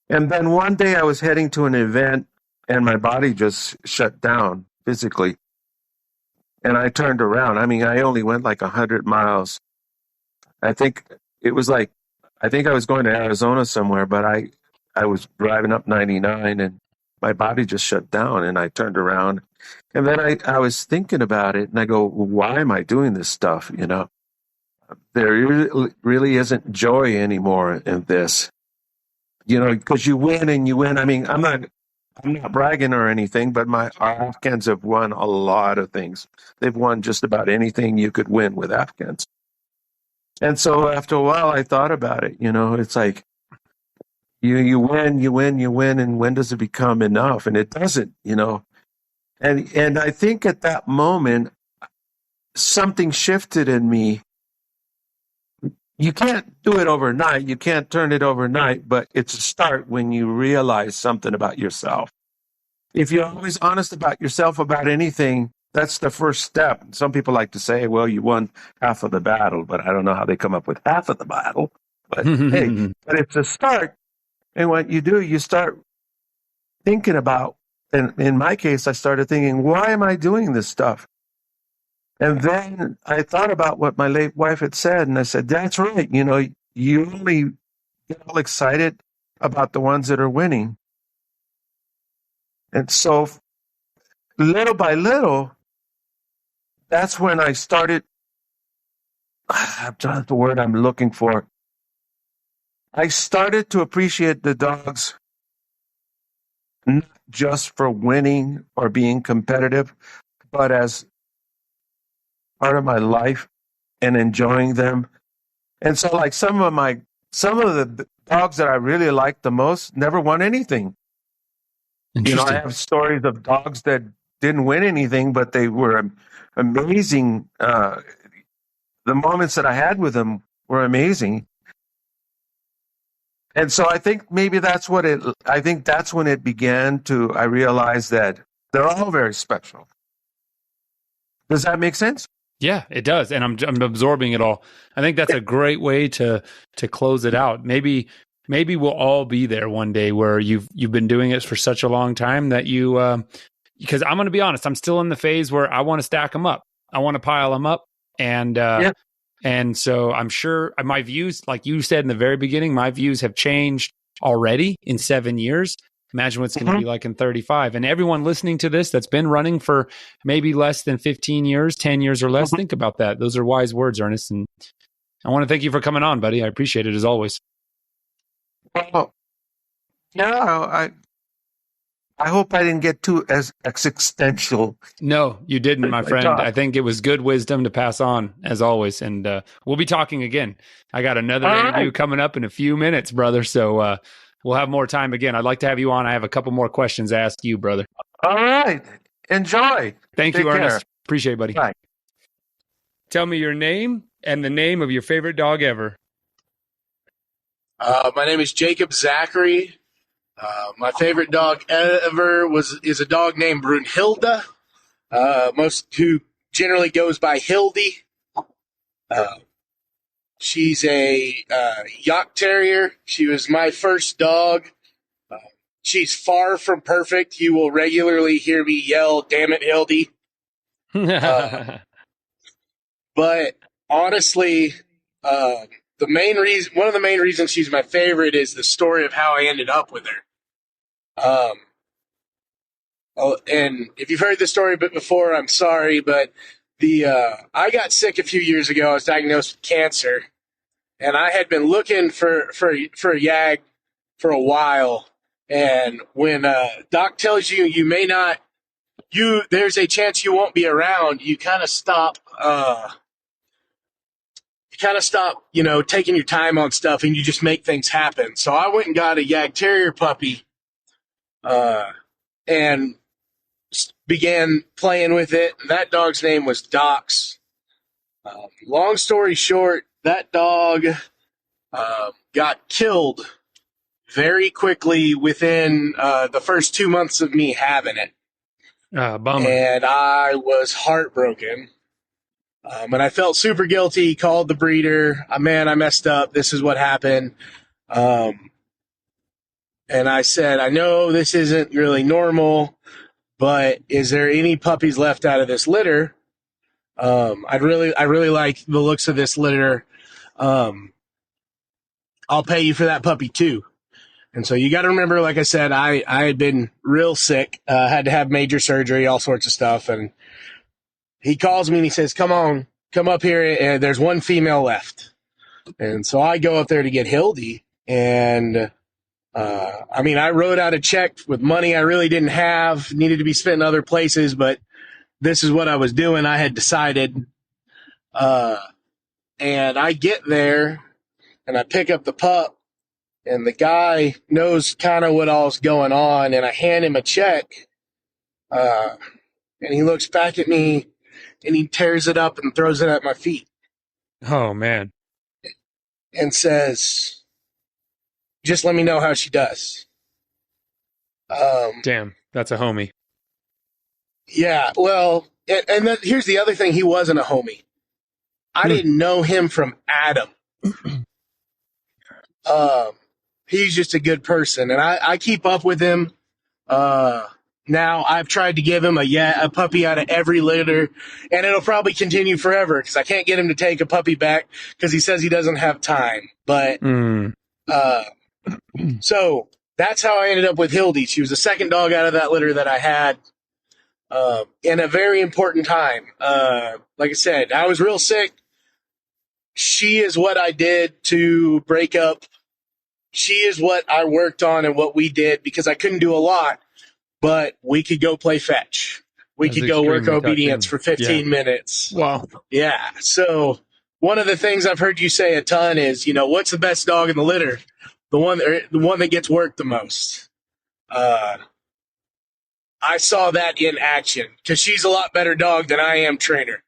And then one day I was heading to an event, and my body just shut down physically. And I turned around. I mean, I only went like 100 miles. I think I was going to Arizona somewhere, but I was driving up 99, and my body just shut down, and I turned around. And then I was thinking about it, and I go, why am I doing this stuff? You know, there really isn't joy anymore in this, you know, because you win and you win. I mean, I'm not bragging or anything, but our Afghans have won a lot of things. They've won just about anything you could win with Afghans. And so after a while, I thought about it. You know, it's like you win, and when does it become enough? And it doesn't, you know. And I think at that moment, something shifted in me. You can't do it overnight. You can't turn it overnight, but it's a start when you realize something about yourself. If you're always honest about yourself about anything, that's the first step. Some people like to say, well, you won half of the battle, but I don't know how they come up with half of the battle. But hey, but it's a start. And what you do, you start thinking about, and in my case, I started thinking, why am I doing this stuff? And then I thought about what my late wife had said, and I said, that's right. You know, you only get all excited about the ones that are winning. And so little by little, that's when I started, that's the word I'm looking for. I started to appreciate the dogs, not just for winning or being competitive, but as part of my life and enjoying them. And so like some of the dogs that I really liked the most never won anything. You know, I have stories of dogs that didn't win anything, but they were amazing. The moments that I had with them were amazing. And so I think maybe that's when it began to, I realized that they're all very special. Does that make sense? Yeah, it does. And I'm absorbing it all. I think that's a great way to close it out. Maybe we'll all be there one day where you've been doing it for such a long time that you, because I'm going to be honest, I'm still in the phase where I want to stack them up. I want to pile them up. And so I'm sure my views, like you said in the very beginning, my views have changed already in 7 years. Imagine what's going to be like in 35. And everyone listening to this that's been running for maybe less than 15 years, 10 years or less, think about that. Those are wise words, Ernest. And I want to thank you for coming on, buddy. I appreciate it as always. Well, yeah, I hope I didn't get too existential. No, you didn't, my friend. I think it was good wisdom to pass on, as always. And we'll be talking again. I got another interview coming up in a few minutes, brother. So we'll have more time again. I'd like to have you on. I have a couple more questions to ask you, brother. All right. Enjoy. Thank you, Ernest. Care. Appreciate it, buddy. Bye. Tell me your name and the name of your favorite dog ever. My name is Jacob Zachary. My favorite dog ever is a dog named Brunhilde, who generally goes by Hildy. She's a Yak Terrier. She was my first dog. She's far from perfect. You will regularly hear me yell, "Damn it, Hildy." But honestly, one of the main reasons she's my favorite is the story of how I ended up with her. And if you've heard this story a bit before, I'm sorry, but I got sick a few years ago. I was diagnosed with cancer, and I had been looking for a Yag for a while. And when doc tells you may not, there's a chance you won't be around, you kind of stop. Taking your time on stuff, and you just make things happen. So I went and got a Yag Terrier puppy, and began playing with it. That dog's name was Docs. Long story short, that dog got killed very quickly within the first 2 months of me having it. Bummer. And I was heartbroken. And I felt super guilty, called the breeder. Man, I messed up. This is what happened. And I said, I know this isn't really normal, but is there any puppies left out of this litter? I really like the looks of this litter. I'll pay you for that puppy too. And so you got to remember, like I said, I had been real sick, had to have major surgery, all sorts of stuff. And he calls me and he says, come up here. And there's one female left. And so I go up there to get Hildy. And, I wrote out a check with money I really didn't have, needed to be spent in other places, but this is what I was doing. I had decided, and I get there and I pick up the pup, and the guy knows kind of what all's going on. And I hand him a check, and he looks back at me, and he tears it up and throws it at my feet. Oh, man. And says, just let me know how she does. Damn, that's a homie. Yeah, well, and here's the other thing. He wasn't a homie. I didn't know him from Adam. he's just a good person. And I keep up with him. Now I've tried to give him a puppy out of every litter, and it'll probably continue forever because I can't get him to take a puppy back because he says he doesn't have time. But so that's how I ended up with Hildy. She was the second dog out of that litter that I had in a very important time. Like I said, I was real sick. She is what I did to break up. She is what I worked on and what we did because I couldn't do a lot. But we could go play fetch. We could go work obedience for 15 minutes. Wow. Yeah. So one of the things I've heard you say a ton is, what's the best dog in the litter? The one that gets worked the most. I saw that in action because she's a lot better dog than I am trainer.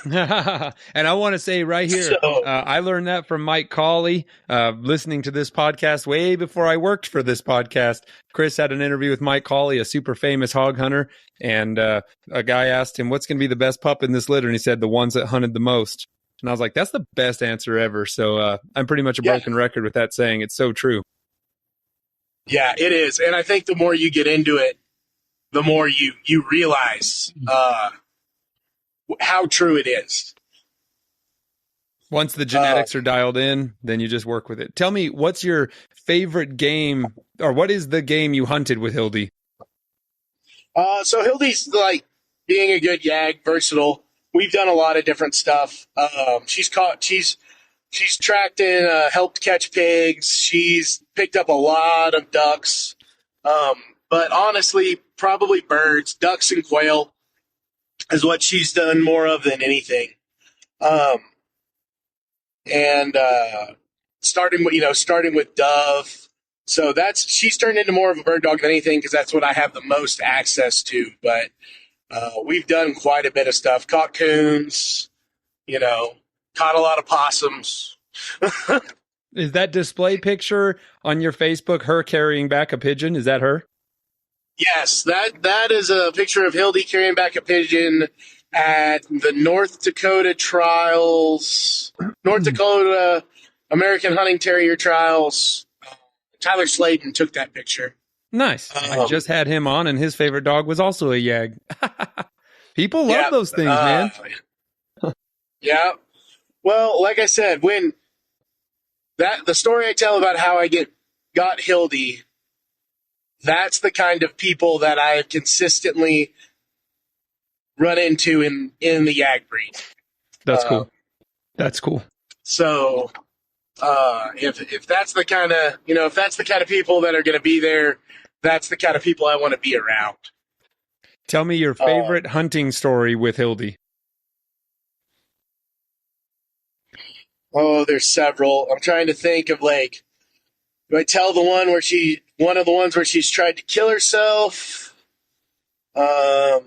And I want to say right here, I learned that from Mike Cawley, listening to this podcast way before I worked for this podcast. Chris had an interview with Mike Cawley, a super famous hog hunter, and a guy asked him, what's going to be the best pup in this litter? And he said, the ones that hunted the most. And I was like, that's the best answer ever. So I'm pretty much a broken record with that saying. It's so true. Yeah, it is. And I think the more you get into it, the more you realize how true it is. Once the genetics are dialed in, then you just work with it. Tell me, what's your favorite game, or what is the game you hunted with Hildy? So Hildy's like being a good yag, versatile. We've done a lot of different stuff. She's tracked and helped catch pigs. She's picked up a lot of ducks. But honestly, probably birds, ducks, and quail is what she's done more of than anything. Starting with dove. So she's turned into more of a bird dog than anything because that's what I have the most access to. But we've done quite a bit of stuff. Caught coons, caught a lot of possums. Is that display picture on your Facebook her carrying back a pigeon? Is that her? Yes, that is a picture of Hildy carrying back a pigeon at the North Dakota Trials, North Dakota American Hunting Terrier Trials. Tyler Sladen took that picture. Nice. I just had him on, and his favorite dog was also a yag. People love those things, man. Yeah. Well, like I said, when the story I tell about how I got Hildy, that's the kind of people that I have consistently run into in the yag breed. That's cool. That's cool. So, if that's the kind of, if that's the kind of people that are going to be there, that's the kind of people I want to be around. Tell me your favorite hunting story with Hildy. Oh, there's several. I'm trying to think of do I tell one of the ones where she's tried to kill herself? Normal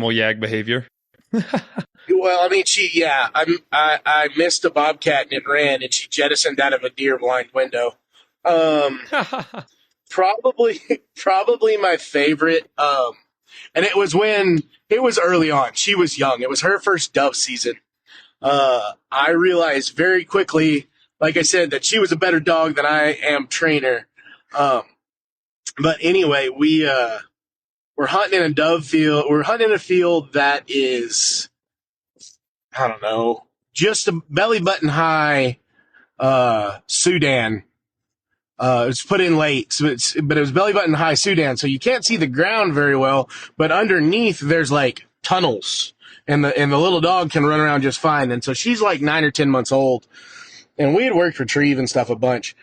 yag behavior. Well, I mean, I missed a bobcat and it ran, and she jettisoned out of a deer blind window. Probably my favorite. And it was early on. She was young. It was her first dove season. I realized very quickly, like I said, that she was a better dog than I am trainer. But anyway, we're hunting in a dove field. We're hunting in a field that is, I don't know, just a belly button high Sudan. It's put in late, but it was belly button high Sudan, so you can't see the ground very well. But underneath, there's tunnels, and the little dog can run around just fine. And so she's 9 or 10 months old, and we had worked retrieve and stuff a bunch.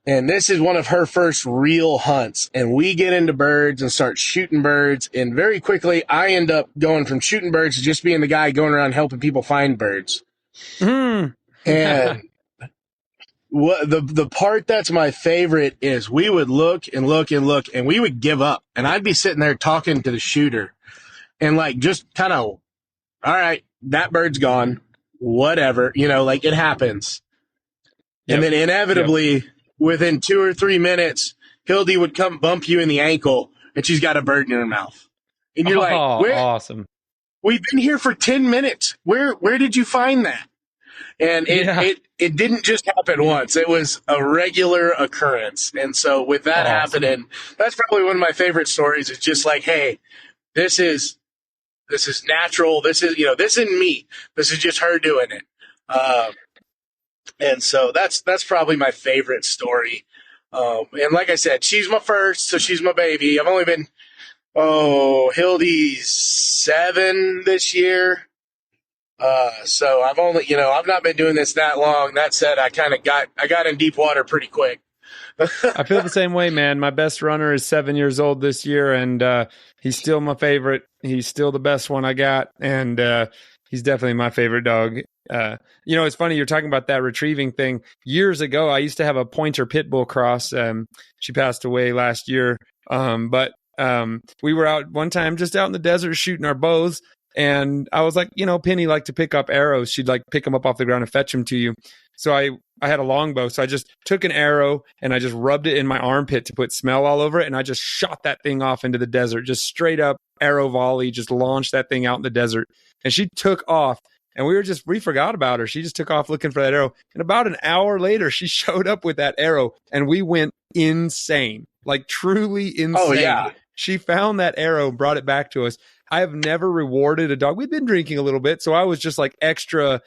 And this is one of her first real hunts. And we get into birds and start shooting birds. And very quickly, I end up going from shooting birds to just being the guy going around helping people find birds. And what the part that's my favorite is we would look and look and look, and we would give up. And I'd be sitting there talking to the shooter and just kind of, all right, that bird's gone. Whatever, it happens. Yep. And then inevitably, within 2 or 3 minutes, Hildy would come bump you in the ankle, and she's got a bird in her mouth. And you're awesome. We've been here for 10 minutes. Where did you find that? And it didn't just happen once. It was a regular occurrence. And so with that happening, that's probably one of my favorite stories. It's just like, hey, this is natural. This is, this isn't me. This is just her doing it. And so that's probably my favorite story. And like I said, she's my first, so she's my baby. I've only been, Hildy's 7 this year. So I've only, I've not been doing this that long. That said, I got in deep water pretty quick. I feel the same way, man. My best runner is 7 years old this year, and he's still my favorite. He's still the best one I got, and he's definitely my favorite dog. It's funny you're talking about that retrieving thing. Years ago, I used to have a pointer pit bull cross. She passed away last year, but we were out one time just out in the desert shooting our bows. And I was like, Penny liked to pick up arrows. She'd like pick them up off the ground and fetch them to you. So I had a longbow. So I just took an arrow and I just rubbed it in my armpit to put smell all over it. And I just shot that thing off into the desert, just straight up arrow volley, just launched that thing out in the desert. And she took off. And we forgot about her. She just took off looking for that arrow. And about an hour later, she showed up with that arrow and we went insane, like truly insane. Oh, yeah. She found that arrow, brought it back to us. I have never rewarded a dog. We've been drinking a little bit, so I was just like extra,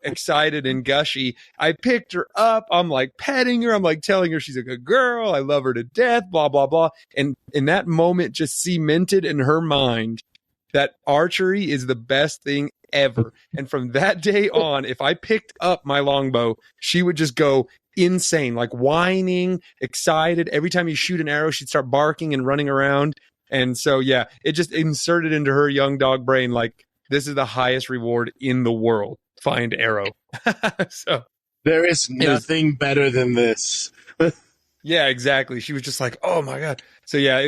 excited and gushy. I picked her up. I'm like petting her. I'm like telling her she's a good girl. I love her to death, blah, blah, blah. And in that moment, just cemented in her mind that archery is the best thing ever. And from that day on, if I picked up my longbow, she would just go insane, like whining, excited. Every time you shoot an arrow, she'd start barking and running around. And so, yeah, it just inserted into her young dog brain, like, this is the highest reward in the world. Find arrow. So there is nothing better than this. Yeah, exactly. She was just like, oh my God. So yeah,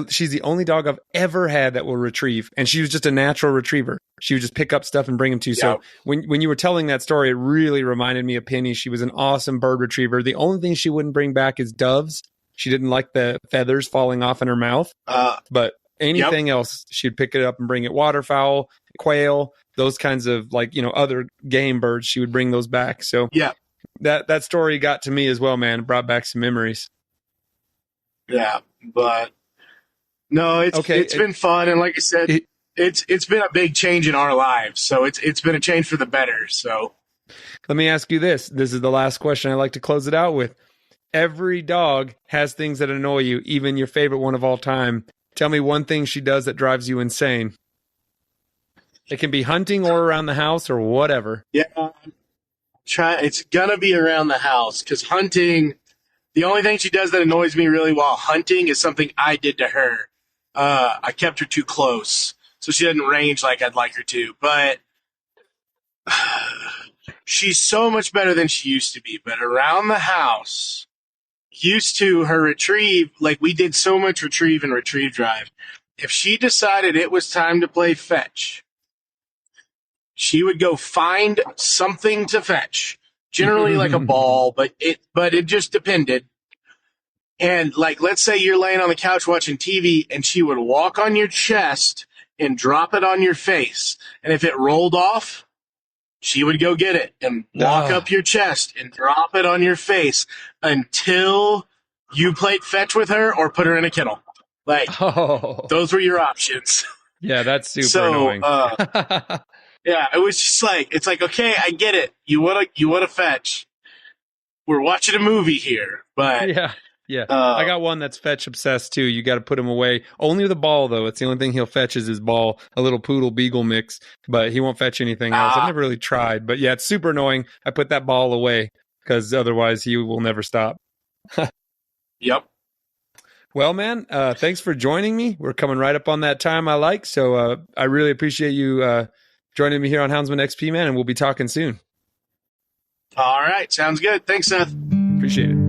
she's the only dog I've ever had that will retrieve. And she was just a natural retriever. She would just pick up stuff and bring them to you. Yeah. So when you were telling that story, it really reminded me of Penny. She was an awesome bird retriever. The only thing she wouldn't bring back is doves. She didn't like the feathers falling off in her mouth, but anything else, she'd pick it up and bring it. Waterfowl, quail, those kinds of other game birds, she would bring those back. So yeah, that story got to me as well, man. It brought back some memories. Yeah, but no, it's been fun, and like I said, it's been a big change in our lives. So it's been a change for the better. So let me ask you this. This is the last question I like to close it out with. Every dog has things that annoy you, even your favorite one of all time. Tell me one thing she does that drives you insane. It can be hunting or around the house or whatever. Yeah, it's going to be around the house because hunting, the only thing she does that annoys me really while hunting is something I did to her. I kept her too close, so she doesn't range like I'd like her to. But she's so much better than she used to be. But around the house, used to her retrieve, like we did so much retrieve and retrieve drive. If she decided it was time to play fetch, she would go find something to fetch. Generally like a ball, but it just depended. And like, let's say you're laying on the couch watching TV and she would walk on your chest and drop it on your face. And if it rolled off, she would go get it and walk up your chest and drop it on your face until you played fetch with her or put her in a kennel. Like, those were your options. Yeah, that's super annoying. Yeah, it was just like, it's like, okay, I get it. You want to fetch. We're watching a movie here, but yeah. I got one that's fetch obsessed too. You got to put him away. Only the ball though. It's the only thing he'll fetch is his ball, a little poodle beagle mix, but he won't fetch anything else. I've never really tried, but yeah, it's super annoying. I put that ball away because otherwise he will never stop. Yep. Well, man, thanks for joining me. We're coming right up on that time I like. So I really appreciate you joining me here on Houndsman XP, man, and we'll be talking soon. All right. Sounds good. Thanks, Seth. Appreciate it.